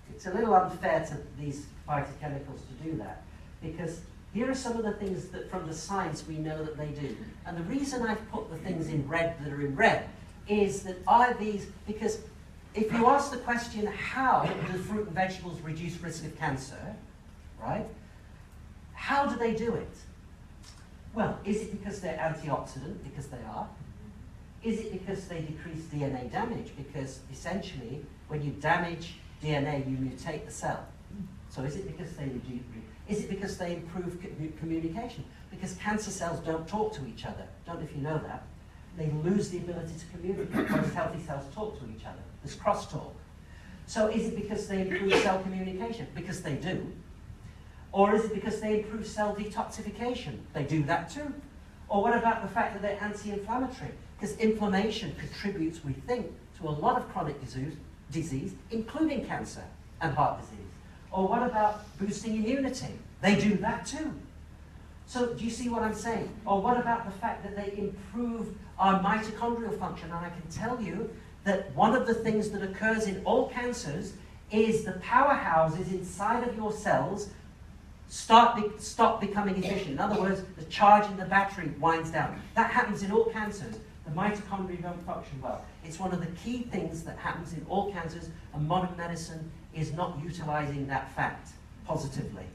It's a little unfair to these phytochemicals to do that, because here are some of the things that from the science we know that they do. And the reason I've put the things in red that are in red is that because if you ask the question, how do fruit and vegetables reduce risk of cancer, right? How do they do it? Well, is it because they're antioxidant? Because they are. Is it because they decrease DNA damage? Because essentially, when you damage DNA, you mutate the cell. So is it because they reduce? Is it because they improve communication? Because cancer cells don't talk to each other. Don't know if you know that. They lose the ability to communicate, whereas healthy cells talk to each other. There's crosstalk. So is it because they improve cell communication? Because they do. Or is it because they improve cell detoxification? They do that too. Or what about the fact that they're anti-inflammatory? Because inflammation contributes, we think, to a lot of chronic disease, including cancer and heart disease. Or what about boosting immunity? They do that too. So do you see what I'm saying? Or what about the fact that they improve our mitochondrial function? And I can tell you that one of the things that occurs in all cancers is the powerhouses inside of your cells stop becoming efficient. In other words, the charge in the battery winds down. That happens in all cancers. The mitochondria don't function well. It's one of the key things that happens in all cancers, and modern medicine is not utilizing that fact positively.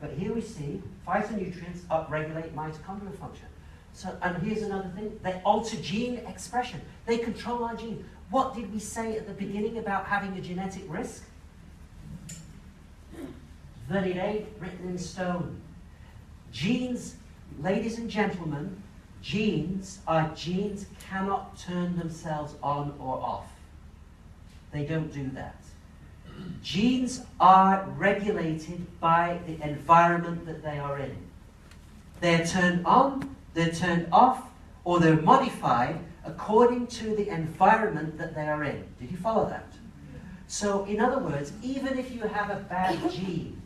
But here we see phytonutrients upregulate mitochondrial function. So, and here's another thing, they alter gene expression. They control our gene. What did we say at the beginning about having a genetic risk? That it ain't written in stone. Genes, ladies and gentlemen, our genes cannot turn themselves on or off. They don't do that. Genes are regulated by the environment that they are in. They're turned on, they're turned off, or they're modified according to the environment that they are in. Did you follow that? So, in other words, even if you have a bad gene,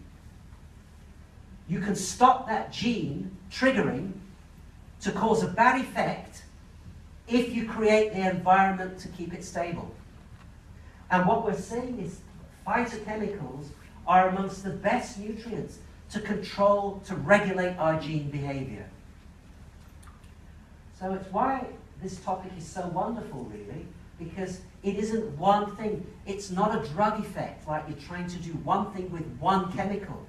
you can stop that gene triggering to cause a bad effect if you create the environment to keep it stable. And what we're saying is phytochemicals are amongst the best nutrients to control, to regulate our gene behavior. So it's why this topic is so wonderful, really, because it isn't one thing. It's not a drug effect, like you're trying to do one thing with one chemical.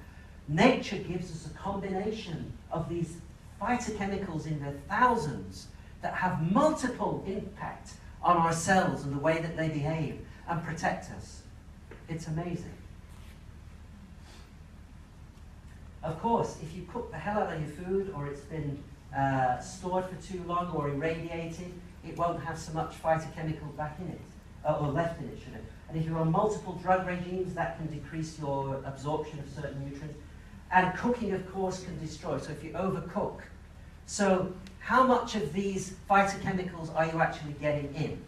Nature gives us a combination of these phytochemicals in their thousands that have multiple impact on our cells and the way that they behave and protect us. It's amazing. Of course, if you cook the hell out of your food, or it's been stored for too long or irradiated, it won't have so much phytochemical back in it, or left in it, should it? And if you're on multiple drug regimes, that can decrease your absorption of certain nutrients. And cooking, of course, can destroy. So if you overcook. So how much of these phytochemicals are you actually getting in?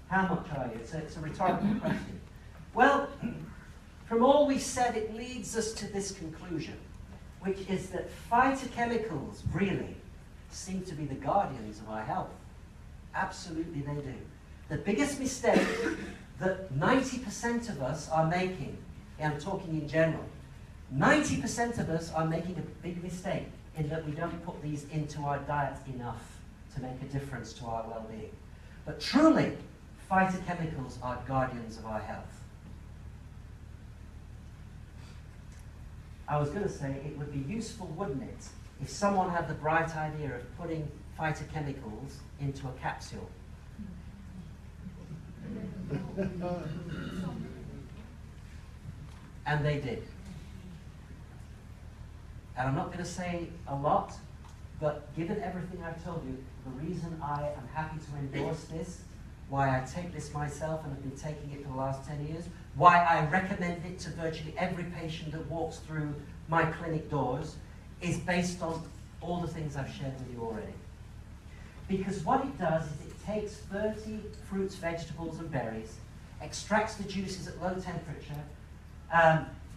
How much are you? It's a rhetorical question. Well, from all we've said, it leads us to this conclusion, which is that phytochemicals really seem to be the guardians of our health. Absolutely they do. The biggest mistake that 90% of us are making, and I'm talking in general, 90% of us are making a big mistake in that we don't put these into our diet enough to make a difference to our well-being. But truly, phytochemicals are guardians of our health. I was going to say it would be useful, wouldn't it, if someone had the bright idea of putting phytochemicals into a capsule. And they did. And I'm not going to say a lot, but given everything I've told you, the reason I am happy to endorse this, why I take this myself and have been taking it for the last 10 years, why I recommend it to virtually every patient that walks through my clinic doors, is based on all the things I've shared with you already. Because what it does is it takes 30 fruits, vegetables, and berries, extracts the juices at low temperature,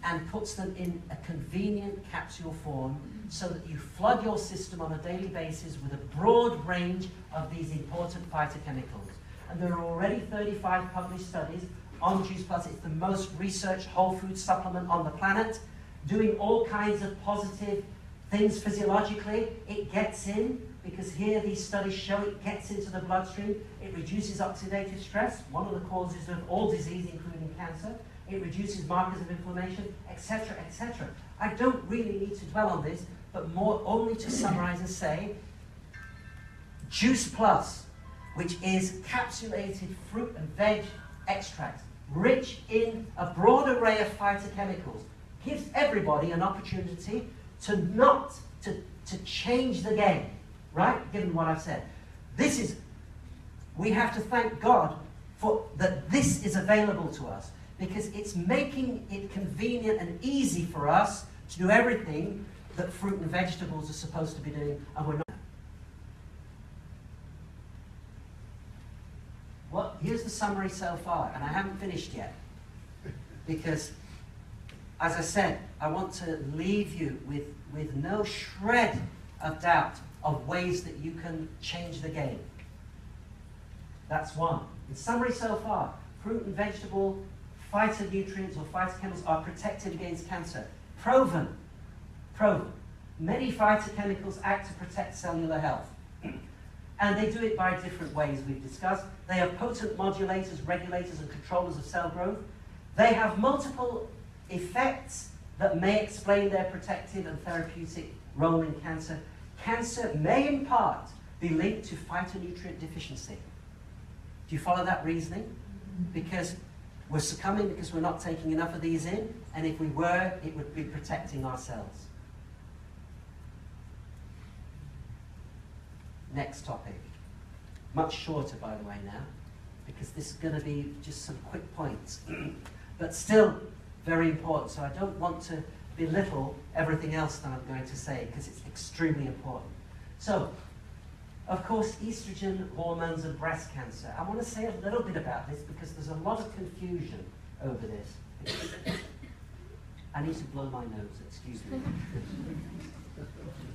and puts them in a convenient capsule form so that you flood your system on a daily basis with a broad range of these important phytochemicals. And there are already 35 published studies on Juice Plus. It's the most researched whole food supplement on the planet, doing all kinds of positive things physiologically. It gets in, because here these studies show it gets into the bloodstream. It reduces oxidative stress, one of the causes of all disease, including cancer. It reduces markers of inflammation, etc., etc. I don't really need to dwell on this, but more only to summarize and say, Juice Plus, which is capsulated fruit and veg extract, rich in a broad array of phytochemicals, gives everybody an opportunity to change the game, right? Given what I've said. We have to thank God for that this is available to us, because it's making it convenient and easy for us to do everything that fruit and vegetables are supposed to be doing, and we're not. Well, here's the summary so far, and I haven't finished yet, because, as I said, I want to leave you with no shred of doubt of ways that you can change the game. That's one. In summary so far, fruit and vegetable phytonutrients or phytochemicals are protective against cancer. Proven. Many phytochemicals act to protect cellular health. And they do it by different ways we've discussed. They are potent modulators, regulators, and controllers of cell growth. They have multiple effects that may explain their protective and therapeutic role in cancer. Cancer may in part be linked to phytonutrient deficiency. Do you follow that reasoning? Because we're succumbing because we're not taking enough of these in, and if we were, it would be protecting our cells. Next topic. Much shorter, by the way, now, because this is going to be just some quick points, but still very important. So I don't want to belittle everything else that I'm going to say, because it's extremely important. So, of course, estrogen, hormones, and breast cancer. I want to say a little bit about this because there's a lot of confusion over this. I need to blow my nose, excuse me.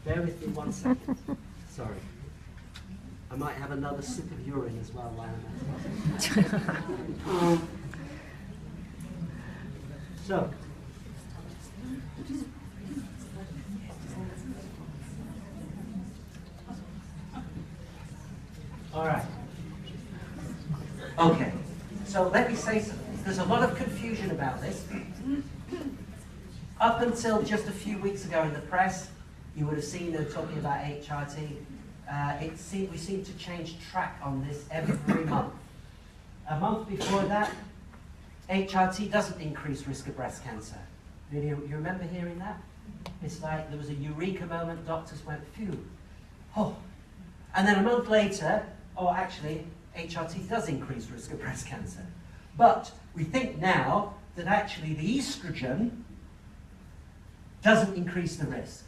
Bear with me 1 second. Sorry. I might have another sip of urine as well while I'm at it. So, all right. Okay. So let me say something. There's a lot of confusion about this. Up until just a few weeks ago in the press, You would have seen them talking about HRT. We seem to change track on this every month. A month before that, HRT doesn't increase risk of breast cancer. You remember hearing that? It's like there was a eureka moment, doctors went, phew, oh. And then a month later, oh, actually, HRT does increase risk of breast cancer. But we think now that actually the estrogen doesn't increase the risk.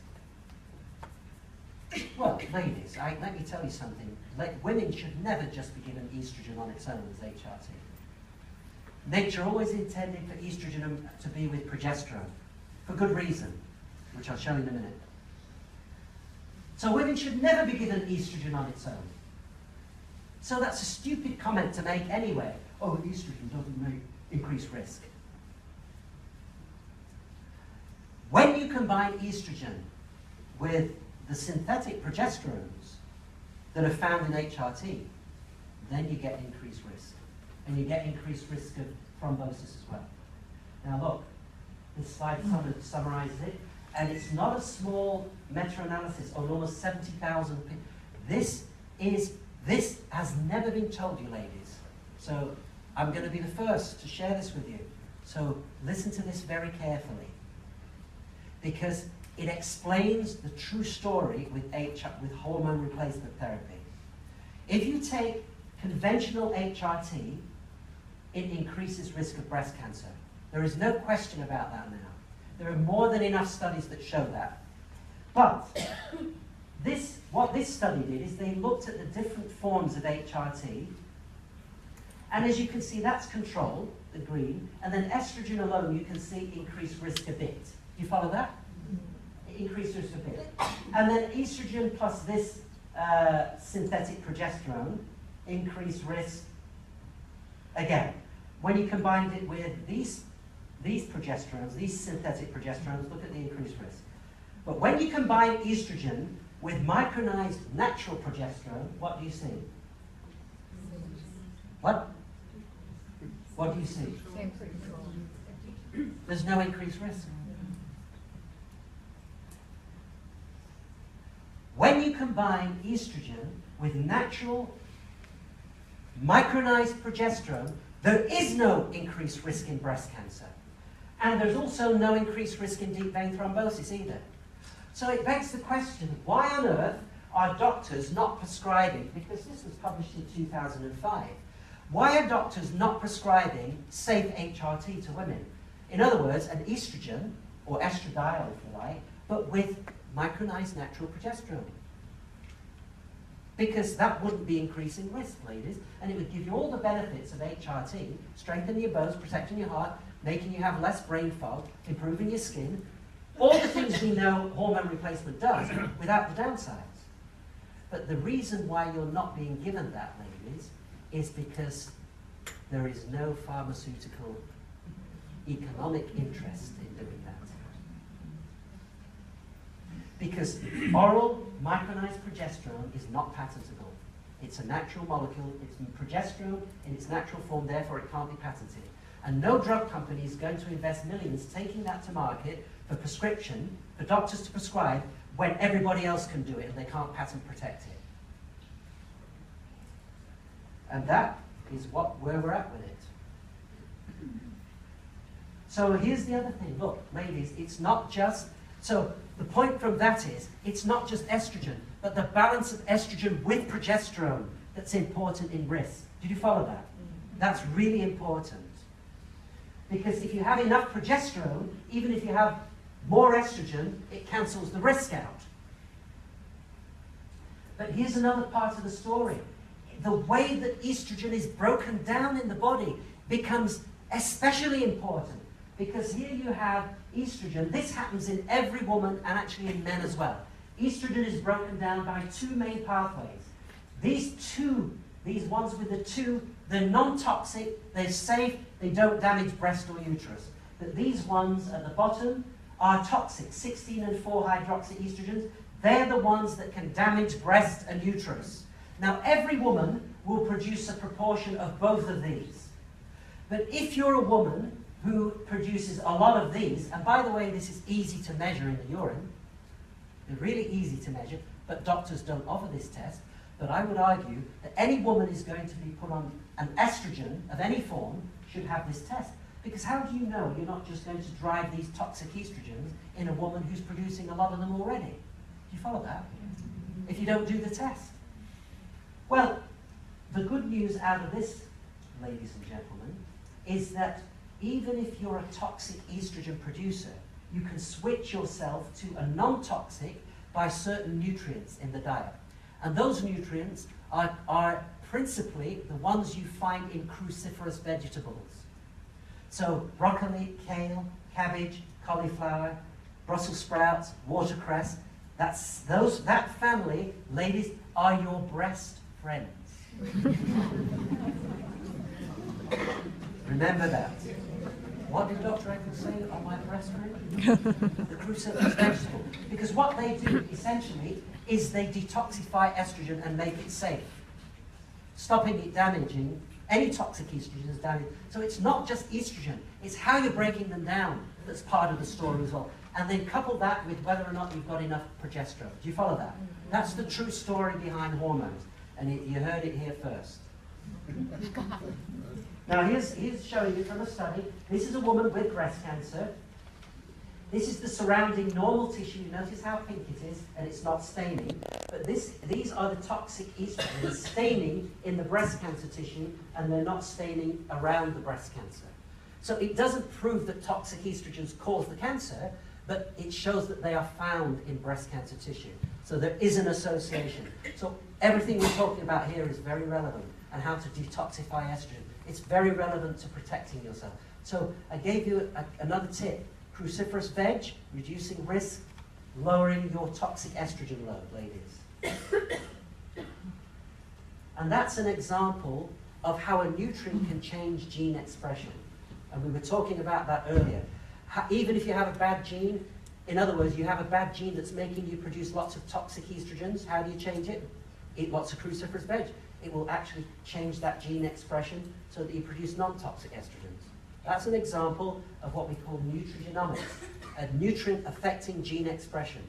Well, ladies, let me tell you something. Women should never just be given estrogen on its own as HRT. Nature always intended for estrogen to be with progesterone, for good reason, which I'll show you in a minute. So women should never be given estrogen on its own. So that's a stupid comment to make anyway. Oh, estrogen doesn't increase risk. When you combine estrogen with the synthetic progesterones that are found in HRT, then you get increased risk. And you get increased risk of thrombosis as well. Now look, this slide summarizes it, and it's not a small meta-analysis on almost 70,000 people. This has never been told you, ladies. So I'm going to be the first to share this with you. So listen to this very carefully, because it explains the true story with hormone replacement therapy. If you take conventional HRT, it increases risk of breast cancer. There is no question about that now. There are more than enough studies that show that. But what this study did is they looked at the different forms of HRT, and as you can see, that's control, the green, and then estrogen alone, you can see increased risk a bit. Do you follow that? Increased risk a bit. And then estrogen plus this synthetic progesterone, increased risk again. When you combined it with these progesterones, these synthetic progesterones, look at the increased risk. But when you combine estrogen with micronized natural progesterone, what do you see? What? What do you see? There's no increased risk. When you combine estrogen with natural micronized progesterone, there is no increased risk in breast cancer. And there's also no increased risk in deep vein thrombosis either. So it begs the question, why on earth are doctors not prescribing, because this was published in 2005, why are doctors not prescribing safe HRT to women? In other words, an estrogen, or estradiol if you like, but with micronized natural progesterone. Because that wouldn't be increasing risk, ladies, and it would give you all the benefits of HRT, strengthening your bones, protecting your heart, making you have less brain fog, improving your skin, all the things we know hormone replacement does without the downsides. But the reason why you're not being given that, ladies, is because there is no pharmaceutical economic interest in doing that. Because oral micronized progesterone is not patentable. It's a natural molecule, it's progesterone in its natural form, therefore it can't be patented. And no drug company is going to invest millions taking that to market for prescription, for doctors to prescribe, when everybody else can do it and they can't patent protect it. And that is where we're at with it. So here's the other thing. Look, ladies, it's not just... So the point from that is, it's not just estrogen, but the balance of estrogen with progesterone that's important in risk. Did you follow that? That's really important. Because if you have enough progesterone, even if you have more estrogen, it cancels the risk out. But here's another part of the story. The way that estrogen is broken down in the body becomes especially important. Because here you have estrogen. This happens in every woman and actually in men as well. Estrogen is broken down by two main pathways. These ones with the two, they're non-toxic, they're safe, they don't damage breast or uterus. But these ones at the bottom are toxic, 16 and 4-hydroxyestrogens. They're the ones that can damage breast and uterus. Now, every woman will produce a proportion of both of these. But if you're a woman who produces a lot of these, and by the way, this is easy to measure in the urine, They're really easy to measure, but doctors don't offer this test. But I would argue that any woman is going to be put on an estrogen of any form should have this test. Because how do you know you're not just going to drive these toxic estrogens in a woman who's producing a lot of them already? Do you follow that? If you don't do the test. Well, the good news out of this, ladies and gentlemen, is that even if you're a toxic estrogen producer, you can switch yourself to a non-toxic by certain nutrients in the diet. And those nutrients are principally the ones you find in cruciferous vegetables. So broccoli, kale, cabbage, cauliflower, Brussels sprouts, watercress, that family, ladies, are your breast friends. Remember that. What did Dr. Eccles say on my breast friend? The cruciferous vegetable. Because what they do, essentially, is they detoxify estrogen and make it safe, stopping it damaging. Any toxic estrogen is damaged. So it's not just estrogen, it's how you're breaking them down that's part of the story as well. And then couple that with whether or not you've got enough progesterone. Do you follow that? That's the true story behind hormones. And you heard it here first. Now here's showing you from a study. This is a woman with breast cancer. This is the surrounding normal tissue. Notice how pink it is, and it's not staining. But these are the toxic estrogens staining in the breast cancer tissue, and they're not staining around the breast cancer. So it doesn't prove that toxic estrogens cause the cancer, but it shows that they are found in breast cancer tissue. So there is an association. So everything we're talking about here is very relevant, and how to detoxify estrogen. It's very relevant to protecting yourself. So I gave you another tip. Cruciferous veg, reducing risk, lowering your toxic estrogen load, ladies. And that's an example of how a nutrient can change gene expression. And we were talking about that earlier. Even if you have a bad gene, in other words, you have a bad gene that's making you produce lots of toxic estrogens, how do you change it? Eat lots of cruciferous veg. It will actually change that gene expression so that you produce non-toxic estrogens. That's an example of what we call nutrigenomics, a nutrient affecting gene expression.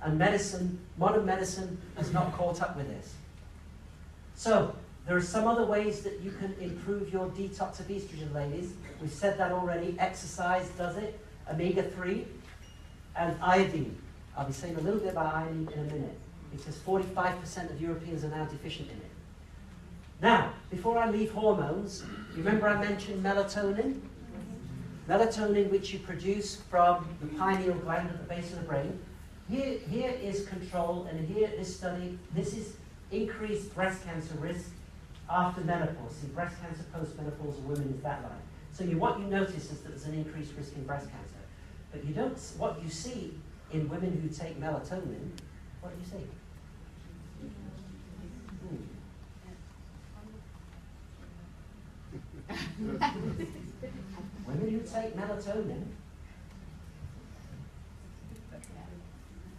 And medicine, modern medicine, has not caught up with this. So, there are some other ways that you can improve your detox of estrogen, ladies. We've said that already. Exercise does it, omega-3, and iodine. I'll be saying a little bit about iodine in a minute, because 45% of Europeans are now deficient in it. Now, before I leave hormones, remember I mentioned melatonin? Melatonin, which you produce from the pineal gland at the base of the brain. Here is control, and here, this study, this is increased breast cancer risk after menopause. See, breast cancer post-menopausal women is that line. So what you notice is that there's an increased risk in breast cancer. But you don't, what you see in women who take melatonin, what do you see? Women who take melatonin,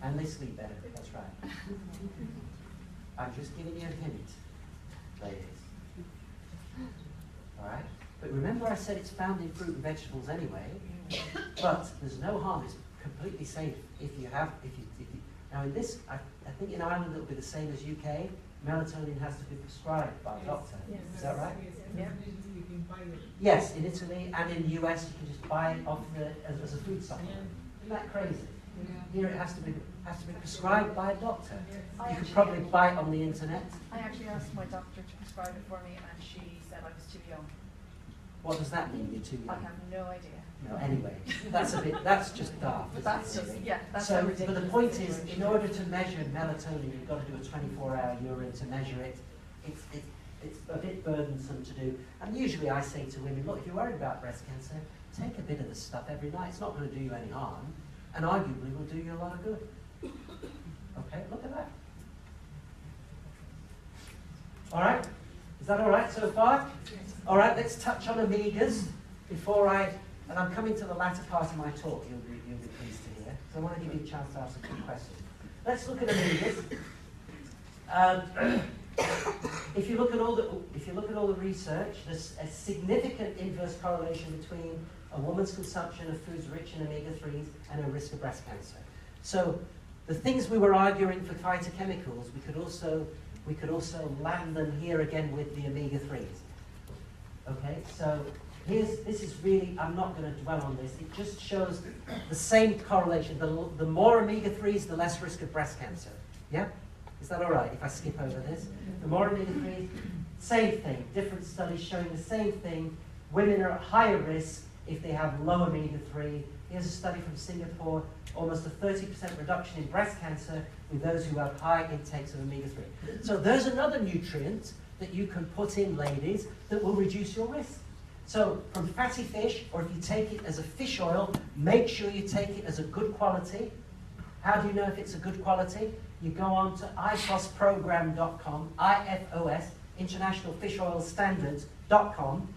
and they sleep better, that's right. I'm just giving you a hint, ladies. Alright? But remember I said it's found in fruit and vegetables anyway, but there's no harm, it's completely safe if you now in this, I think in Ireland it'll be the same as UK, melatonin has to be prescribed by a doctor. Yes. Is that right? Yeah. Yes, in Italy and in the US you can just buy it off as a food supplement. Isn't that crazy? Here it has to be prescribed by a doctor. You could probably buy it on the internet. I actually asked my doctor to prescribe it for me, and she said I was too young. What does that mean, you're too young? I have no idea. No, anyway, that's just daft. But that's just, yeah, that's so, ridiculous. but the point is, in order to measure melatonin, you've got to do a 24-hour urine to measure it. It's a bit burdensome to do. And usually I say to women, look, if you're worried about breast cancer, take a bit of this stuff every night. It's not going to do you any harm, and arguably will do you a lot of good. Okay, look at that. All right? Is that all right so far? Yes. All right, let's touch on omegas before and I'm coming to the latter part of my talk, you'll be pleased to hear. So I want to give you a chance to ask a few questions. Let's look at omegas. If you look at all the research, there's a significant inverse correlation between a woman's consumption of foods rich in omega-3s and her risk of breast cancer. So the things we were arguing for phytochemicals, we could also land them here again with the omega-3s. Okay, so this is really, I'm not going to dwell on this, it just shows the same correlation. The more omega-3s, the less risk of breast cancer. Yeah? Is that all right if I skip over this? The more omega-3s, same thing, different studies showing the same thing. Women are at higher risk if they have low omega-3. Here's a study from Singapore, almost a 30% reduction in breast cancer with those who have high intakes of omega-3. So there's another nutrient that you can put in, ladies, that will reduce your risk. So from fatty fish, or if you take it as a fish oil, make sure you take it as a good quality. How do you know if it's a good quality? You go on to ifosprogram.com, IFOS, International Fish Oil Standards.com,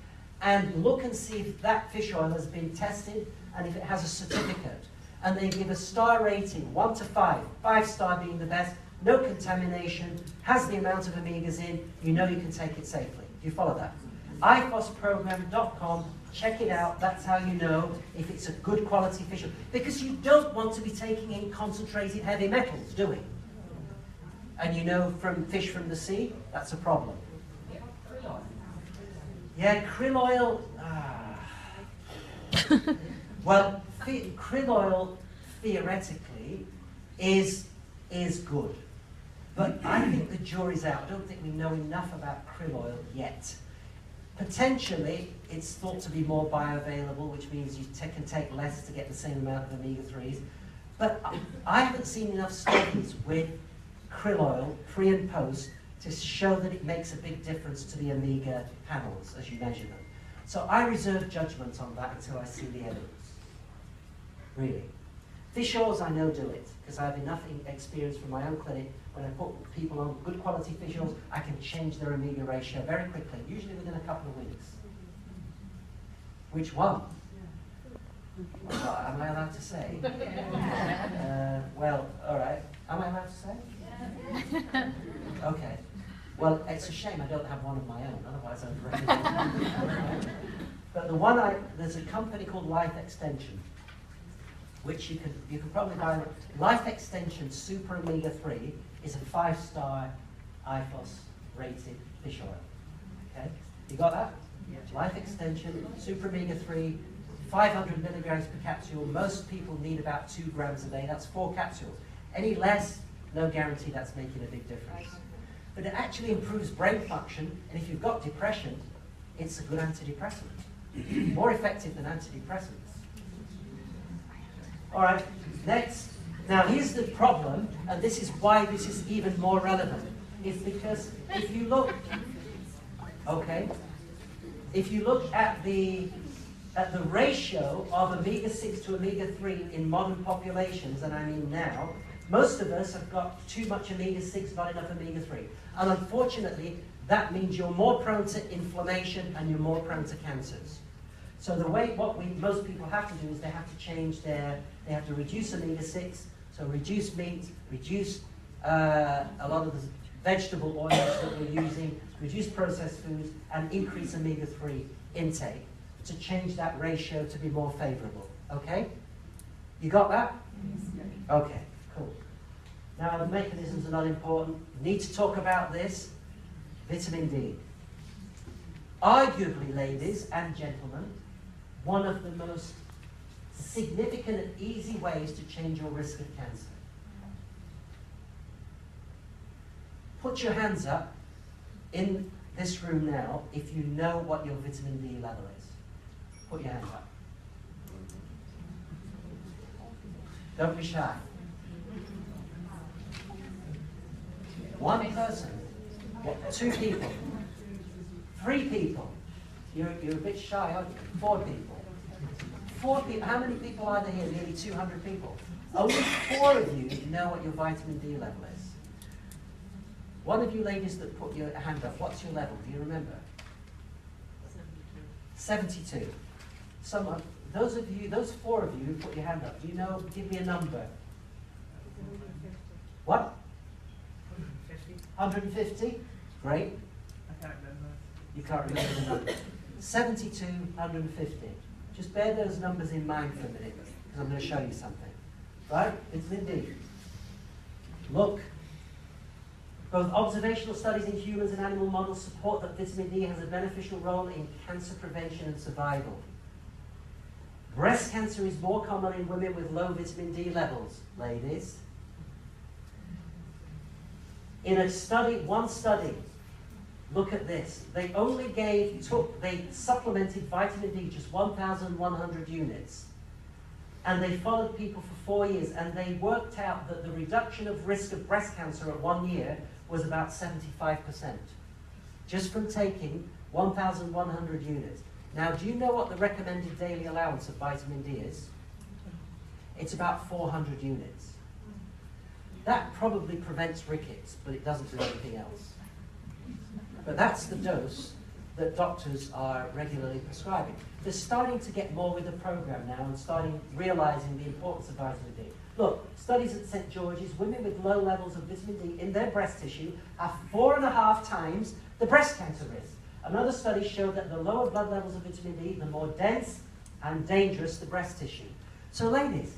and look and see if that fish oil has been tested and if it has a certificate. And they give a star rating, 1 to 5, 5 star being the best, no contamination, has the amount of omegas in, you know you can take it safely. Do you follow that? ifosprogram.com, check it out, that's how you know if it's a good quality fish oil. Because you don't want to be taking in concentrated heavy metals, do we? And you know from fish from the sea, that's a problem. Yeah, krill oil, well, krill oil theoretically is good. But I think the jury's out. I don't think we know enough about krill oil yet. Potentially, it's thought to be more bioavailable, which means you can take less to get the same amount of omega-3s. But I haven't seen enough studies with krill oil, pre and post, to show that it makes a big difference to the omega panels as you measure them. So I reserve judgment on that until I see the evidence. Really. Fish oils, I know do it, because I have enough experience from my own clinic. When I put people on good quality fish oils, I can change their omega ratio very quickly, usually within a couple of weeks. Which one? Am I allowed to say? Well, all right. Am I allowed to say? Okay. Well, it's a shame I don't have one of my own, otherwise I would recommend it. But the one there's a company called Life Extension, which you can probably buy. Life Extension Super Omega 3 is a 5-star IFOS rated fish oil. Okay, you got that? Yeah. Life Extension Super Omega 3, 500 milligrams per capsule. Most people need about 2 grams a day. That's 4 capsules. Any less, no guarantee that's making a big difference. But it actually improves brain function, and if you've got depression, it's a good antidepressant. More effective than antidepressants. All right, next. Now here's the problem, and this is why this is even more relevant. Is because if you look, okay, if you look at the ratio of omega-6 to omega-3 in modern populations, and I mean now, most of us have got too much omega-6, not enough omega-3. And unfortunately, that means you're more prone to inflammation and you're more prone to cancers. So most people have to do is they have to reduce omega-6, so reduce meat, reduce a lot of the vegetable oils that we're using, reduce processed foods, and increase omega-3 intake to change that ratio to be more favorable. Okay? You got that? Okay. Cool. Now the mechanisms are not important. Need to talk about this. Vitamin D. Arguably, ladies and gentlemen, one of the most significant and easy ways to change your risk of cancer. Put your hands up in this room now if you know what your vitamin D level is. Put your hands up. Don't be shy. One person, 2 people, 3 people. You're a bit shy, aren't you? 4 people. 4 people. How many people are there here? Nearly 200 people. Only 4 of you know what your vitamin D level is. One of you ladies that put your hand up, what's your level? Do you remember? 72. Those 4 of you who put your hand up, do you know? Give me a number. What? 150? Great. I can't remember. You can't remember the number. 72, 150. Just bear those numbers in mind for a minute, because I'm going to show you something. right? Vitamin D. Look. Both observational studies in humans and animal models support that vitamin D has a beneficial role in cancer prevention and survival. Breast cancer is more common in women with low vitamin D levels, ladies. In a study, one study, look at this. They only they supplemented vitamin D, just 1,100 units. And they followed people for 4 years, and they worked out that the reduction of risk of breast cancer at 1 year was about 75%, just from taking 1,100 units. Now, do you know what the recommended daily allowance of vitamin D is? It's about 400 units. That probably prevents rickets, but it doesn't do anything else. But that's the dose that doctors are regularly prescribing. They're starting to get more with the program now and realizing the importance of vitamin D. Look, studies at St. George's, women with low levels of vitamin D in their breast tissue have 4.5 times the breast cancer risk. Another study showed that the lower blood levels of vitamin D, the more dense and dangerous the breast tissue. So ladies,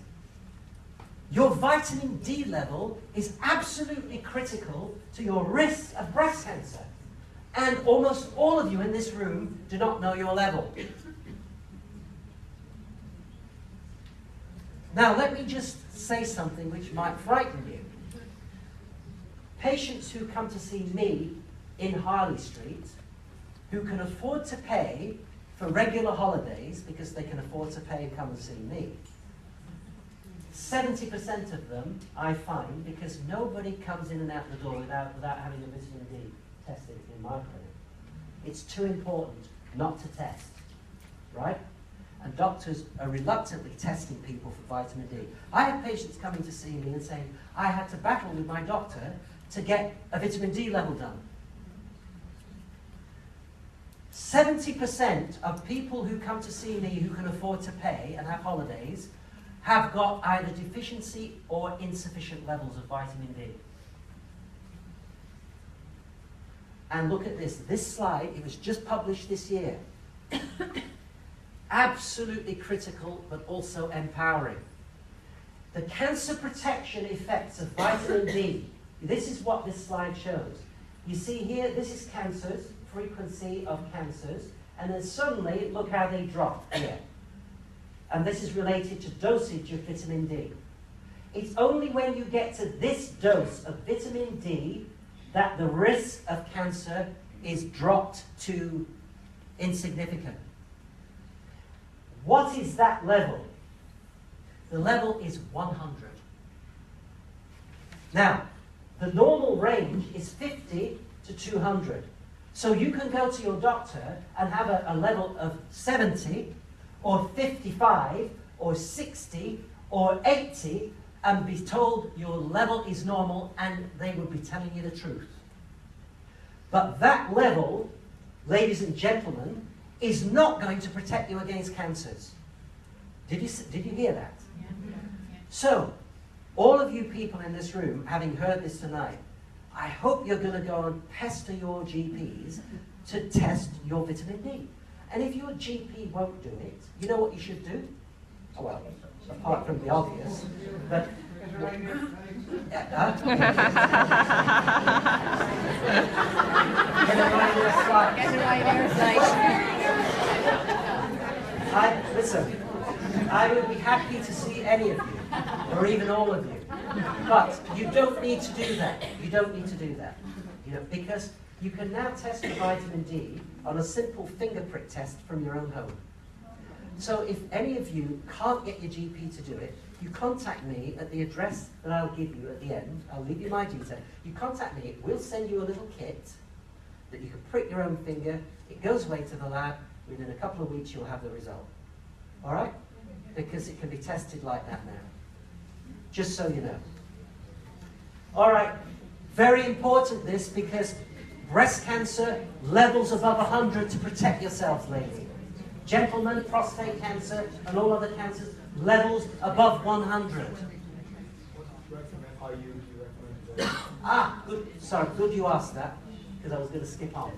your vitamin D level is absolutely critical to your risk of breast cancer. And almost all of you in this room do not know your level. Now, let me just say something which might frighten you. Patients who come to see me in Harley Street, who can afford to pay for regular holidays because they can afford to pay and come and see me, 70% of them I find, because nobody comes in and out the door without having a vitamin D tested in my clinic. It's too important not to test, right? And doctors are reluctantly testing people for vitamin D. I have patients coming to see me and saying, I had to battle with my doctor to get a vitamin D level done. 70% of people who come to see me who can afford to pay and have holidays have got either deficiency or insufficient levels of vitamin D. And look at this. This slide, it was just published this year. Absolutely critical, but also empowering. The cancer protection effects of vitamin D. This is what this slide shows. You see here, this is cancers, frequency of cancers, and then suddenly, look how they drop here. And this is related to dosage of vitamin D. It's only when you get to this dose of vitamin D that the risk of cancer is dropped to insignificant. What is that level? The level is 100. Now, the normal range is 50 to 200. So you can go to your doctor and have a level of 70 or 55 or 60 or 80 and be told your level is normal, and they would be telling you the truth. But that level, ladies and gentlemen, is not going to protect you against cancers. Did you hear that? Yeah. So, all of you people in this room, having heard this tonight, I hope you're going to go and pester your GPs to test your vitamin D. And if your GP won't do it, you know what you should do? Oh, well, apart from the obvious, but... Get a rider slide. Listen, I would be happy to see any of you, or even all of you. But you don't need to do that. You don't need to do that. You know, because you can now test for vitamin D on a simple finger prick test from your own home. So if any of you can't get your GP to do it, you contact me at the address that I'll give you at the end. I'll leave you my details. You contact me, we'll send you a little kit that you can prick your own finger. It goes away to the lab. Within a couple of weeks, you'll have the result. All right? Because it can be tested like that now. Just so you know. All right. Very important this, because breast cancer, levels above 100 to protect yourselves, ladies. Gentlemen, prostate cancer and all other cancers, levels above 100. Good. Sorry, good you asked that, because I was going to skip on.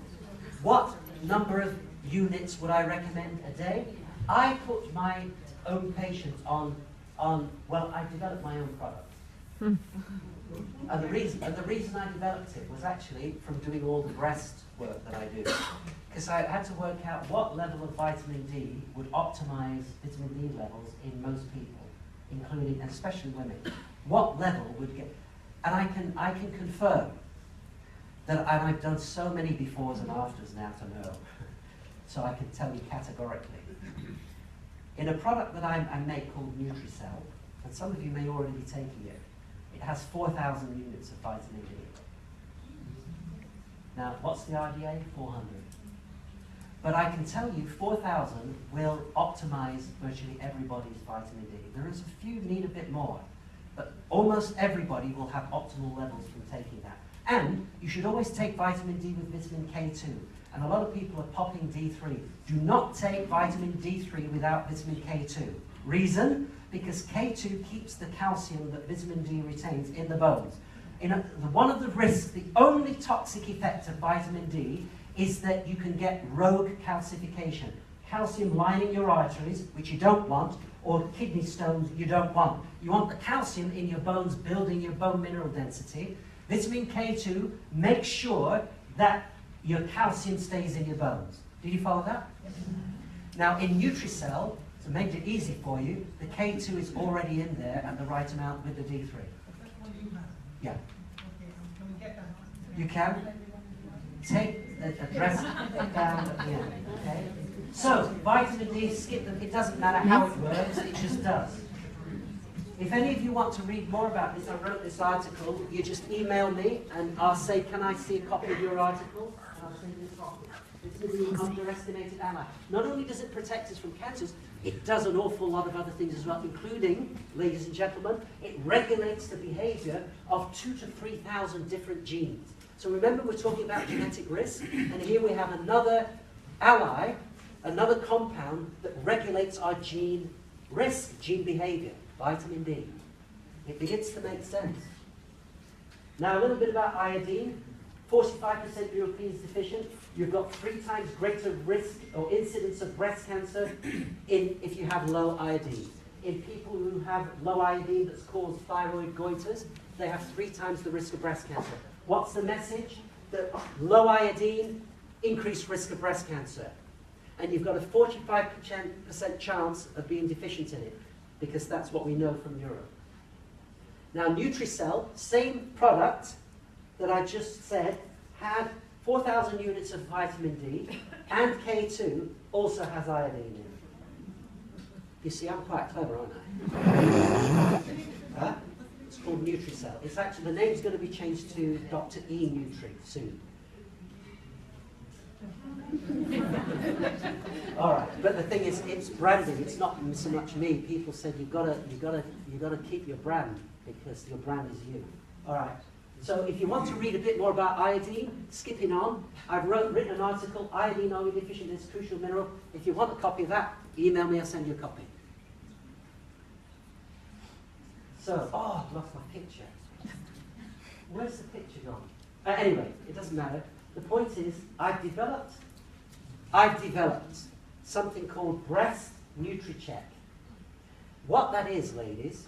What number of units would I recommend a day? I put my own patients on on, well, I developed my own product. And the reason I developed it was actually from doing all the breast work that I do. Because I had to work out what level of vitamin D would optimize vitamin D levels in most people, including, and especially women. What level would get, and I can confirm that, and I've done so many befores and afters now to know, so I can tell you categorically. In a product that I make called Nutricell, and some of you may already be taking it, it has 4,000 units of vitamin D. Now, what's the RDA? 400. But I can tell you 4,000 will optimize virtually everybody's vitamin D. There is a few need a bit more, but almost everybody will have optimal levels from taking that. And you should always take vitamin D with vitamin K2. And a lot of people are popping D3. Do not take vitamin D3 without vitamin K2. Reason? Because K2 keeps the calcium that vitamin D retains in the bones. One of the risks, the only toxic effect of vitamin D is that you can get rogue calcification. Calcium lining your arteries, which you don't want, or kidney stones you don't want. You want the calcium in your bones building your bone mineral density. Vitamin K2 makes sure that your calcium stays in your bones. Did you follow that? Now in Nutricell, to make it easy for you, the K2 is already in there at the right amount with the D3. Yeah. You can take the address down at the end. Okay? So, vitamin D, skip them. It doesn't matter how it works, it just does. If any of you want to read more about this, I wrote this article, you just email me and I'll say, can I see a copy of your article? And I'll send you a copy. It's an underestimated ally. Not only does it protect us from cancers, it does an awful lot of other things as well, including, ladies and gentlemen, it regulates the behavior of 2,000 to 3,000 different genes. So remember, we're talking about genetic risk, and here we have another ally, another compound that regulates our gene risk, gene behavior, vitamin D. It begins to make sense. Now, a little bit about iodine. 45% Europeans deficient. You've got 3 times greater risk or incidence of breast cancer if you have low iodine. In people who have low iodine that's caused thyroid goiters, they have 3 times the risk of breast cancer. What's the message? That low iodine, increased risk of breast cancer. And you've got a 45% chance of being deficient in it, because that's what we know from Europe. Now, Nutricell, same product that I just said, had 4,000 units of vitamin D, and K2 also has iodine in it. You see, I'm quite clever, aren't I? Huh? It's called Nutricell. It's actually, the name's going to be changed to Dr. E. Nutri soon. All right, but the thing is, it's branding. It's not so much me. People said you've got to keep your brand because your brand is you. All right. So if you want to read a bit more about iodine, skipping on, I've written an article, Iodine, are we deficient in this crucial mineral? If you want a copy of that, email me, I'll send you a copy. So, oh, I've lost my picture. Where's the picture gone? Anyway, it doesn't matter. The point is, I've developed something called Breast NutriCheck. What that is, ladies,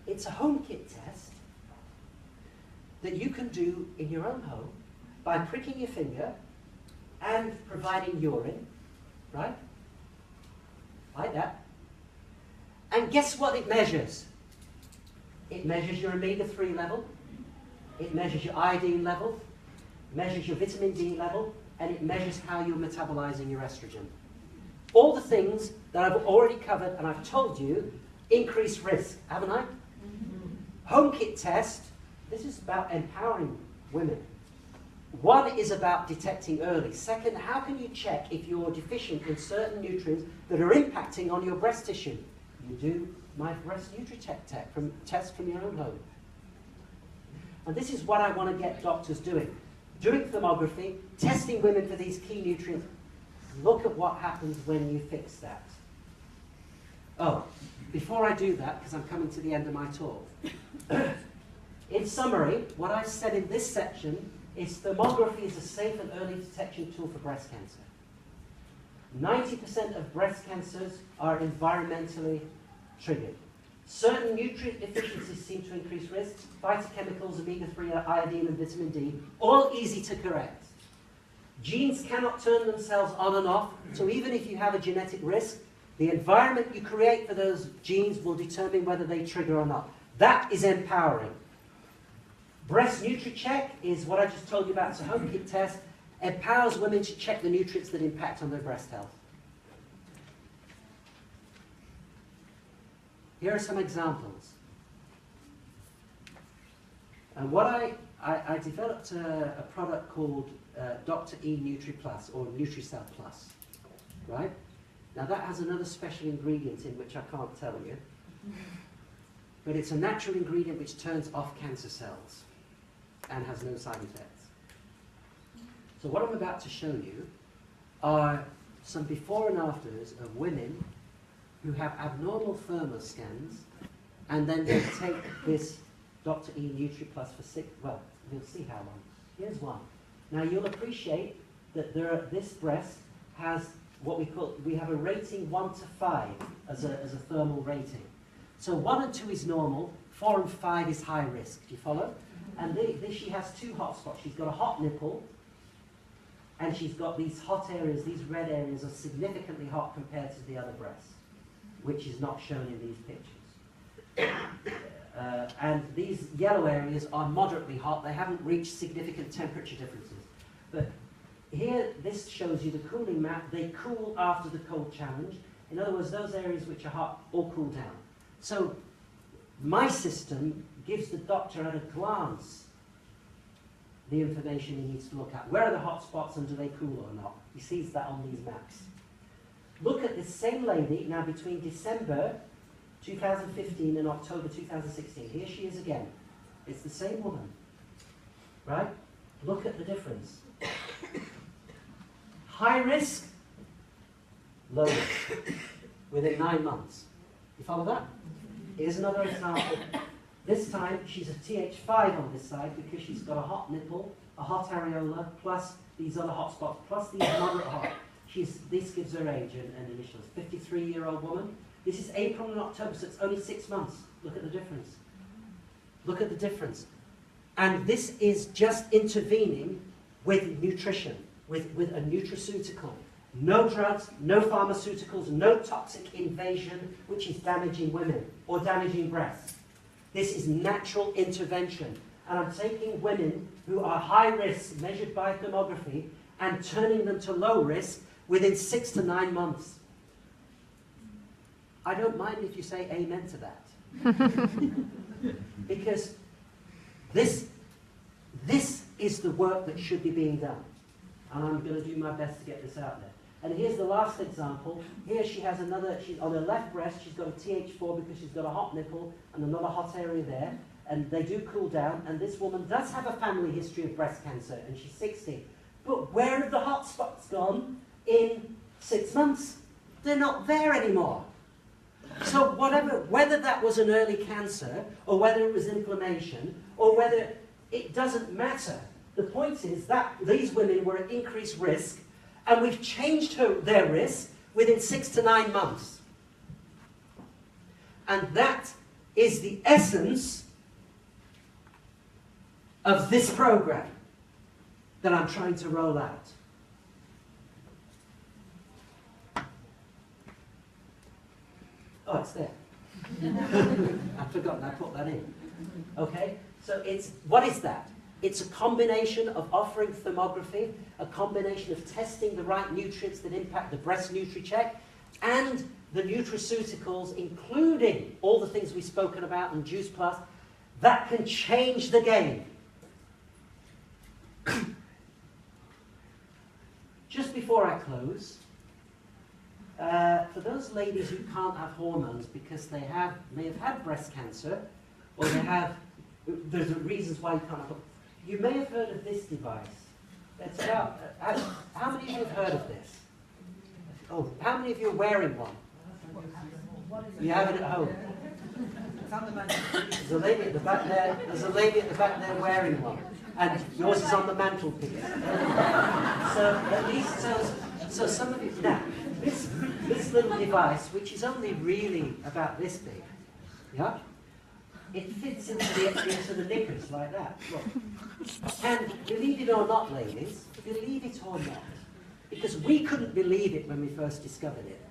it's a home kit test that you can do in your own home by pricking your finger and providing urine, right? Like that. And guess what it measures? It measures your omega-3 level, it measures your iodine level, measures your vitamin D level, and it measures how you're metabolizing your estrogen. All the things that I've already covered and I've told you increase risk, haven't I? Home kit test, this is about empowering women. 1 is about detecting early. 2nd, how can you check if you're deficient in certain nutrients that are impacting on your breast tissue? You do my Breast NutriCheck test from your own home. And this is what I want to get doctors doing. Doing thermography, testing women for these key nutrients. Look at what happens when you fix that. Oh, before I do that, because I'm coming to the end of my talk. In summary, what I've said in this section is thermography is a safe and early detection tool for breast cancer. 90% of breast cancers are environmentally triggered. Certain nutrient deficiencies seem to increase risks. Phytochemicals, omega-3, iodine, and vitamin D, all easy to correct. Genes cannot turn themselves on and off, so even if you have a genetic risk, the environment you create for those genes will determine whether they trigger or not. That is empowering. Breast NutriCheck is what I just told you about. It's a home kit test. Empowers women to check the nutrients that impact on their breast health. Here are some examples. And what I developed a product called Dr. E Nutri Plus, or NutriCell Plus, right? Now that has another special ingredient in which I can't tell you, but it's a natural ingredient which turns off cancer cells and has no side effects. So what I'm about to show you are some before and afters of women who have abnormal thermal scans, and then they take this Dr. E Nutri Plus for well, you'll see how long. Here's one. Now you'll appreciate that this breast has what we have a rating 1 to 5 as a thermal rating. So 1 and 2 is normal, 4 and 5 is high risk. Do you follow? And she has 2 hot spots. She's got a hot nipple, and she's got these hot areas. These red areas are significantly hot compared to the other breasts, which is not shown in these pictures. And these yellow areas are moderately hot. They haven't reached significant temperature differences. But here, this shows you the cooling map. They cool after the cold challenge. In other words, those areas which are hot all cool down. So my system gives the doctor at a glance the information he needs to look at. Where are the hot spots and do they cool or not? He sees that on these maps. Look at this same lady now between December 2015 and October 2016. Here she is again. It's the same woman, right? Look at the difference. High risk, low risk, within 9 months. You follow that? Here's another example. This time she's a TH5 on this side because she's got a hot nipple, a hot areola, plus these other hot spots, plus these moderate hot. This gives her age and initials. 53-year-old woman. This is April and October, so it's only 6 months. Look at the difference. Look at the difference. And this is just intervening with nutrition, with a nutraceutical. No drugs, no pharmaceuticals, no toxic invasion, which is damaging women or damaging breasts. This is natural intervention. And I'm taking women who are high risk, measured by thermography, and turning them to low risk within 6 to 9 months. I don't mind if you say amen to that. Because this is the work that should be being done. And I'm going to do my best to get this out there. And here's the last example. Here she has another, she's on her left breast, she's got a TH4 because she's got a hot nipple and another hot area there. And they do cool down. And this woman does have a family history of breast cancer, and she's 60. But where have the hot spots gone in 6 months? They're not there anymore. So whether that was an early cancer, or whether it was inflammation, or whether, it doesn't matter. The point is that these women were at increased risk, and we've changed their risk within 6 to 9 months. And that is the essence of this program that I'm trying to roll out. Oh, it's there. I've forgotten, I put that in. Okay, so what is that? It's a combination of offering thermography, a combination of testing the right nutrients that impact the breast NutriCheck, and the nutraceuticals, including all the things we've spoken about in Juice Plus, that can change the game. Just before I close, for those ladies who can't have hormones because they may have had breast cancer, or there's reasons why you can't have, you may have heard of this device. It's about, how many of you have heard of this? Oh, how many of you are wearing one? You have it at home. There's a lady at the back there. There's a lady at the back there wearing one, and yours is on the mantelpiece. So at least So some of you, now, this little device, which is only really about this big, yeah? It fits into the knickers like that, look. And believe it or not, ladies, believe it or not, because we couldn't believe it when we first discovered it.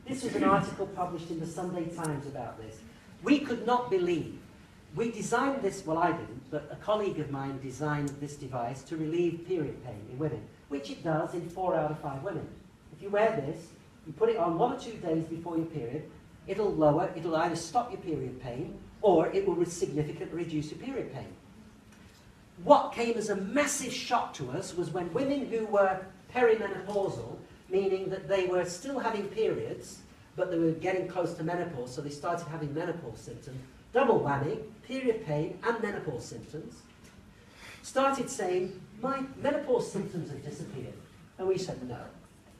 This was an article published in the Sunday Times about this. We could not believe. We designed this, well I didn't, but a colleague of mine designed this device to relieve period pain in women, which it does in 4 out of 5 women. If you wear this, you put it on 1 or 2 days before your period, it'll either stop your period pain, or it will significantly reduce your period pain. What came as a massive shock to us was when women who were perimenopausal, meaning that they were still having periods, but they were getting close to menopause, so they started having menopause symptoms, double whammy, period pain and menopause symptoms, started saying, my menopause symptoms have disappeared. And we said, no,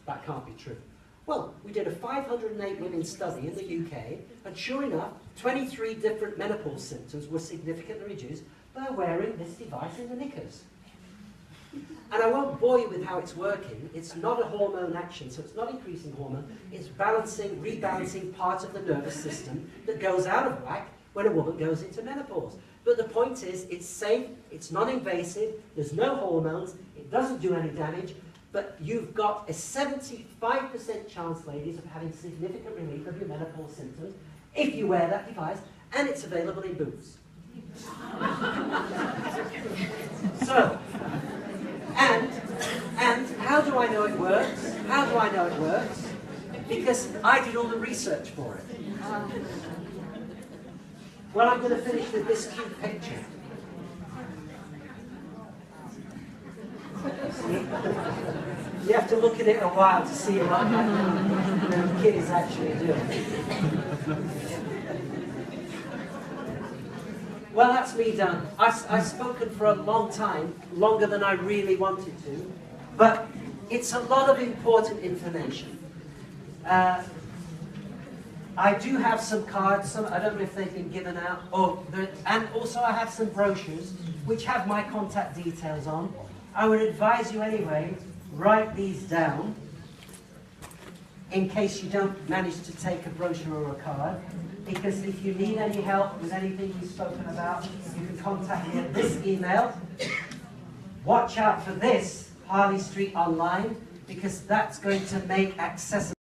that can't be true. Well, we did a 508 women study in the UK, and sure enough, 23 different menopause symptoms were significantly reduced by wearing this device in the knickers. And I won't bore you with how it's working. It's not a hormone action, so it's not increasing hormone. It's balancing, rebalancing parts of the nervous system that goes out of whack when a woman goes into menopause. But the point is, it's safe, it's non-invasive, there's no hormones, it doesn't do any damage, but you've got a 75% chance, ladies, of having significant relief of your menopause symptoms if you wear that device, and it's available in booths. So, and how do I know it works? How do I know it works? Because I did all the research for it. Well, I'm going to finish with this cute picture. You have to look at it a while to see what the kid is actually doing. Well, that's me done. I've spoken for a long time, longer than I really wanted to, but it's a lot of important information. I do have some cards, I don't know if they've been given out, and also I have some brochures which have my contact details on. I would advise you anyway, write these down in case you don't manage to take a brochure or a card, because if you need any help with anything we've spoken about, you can contact me at this email. Watch out for this, Harley Street Online, because that's going to make accessible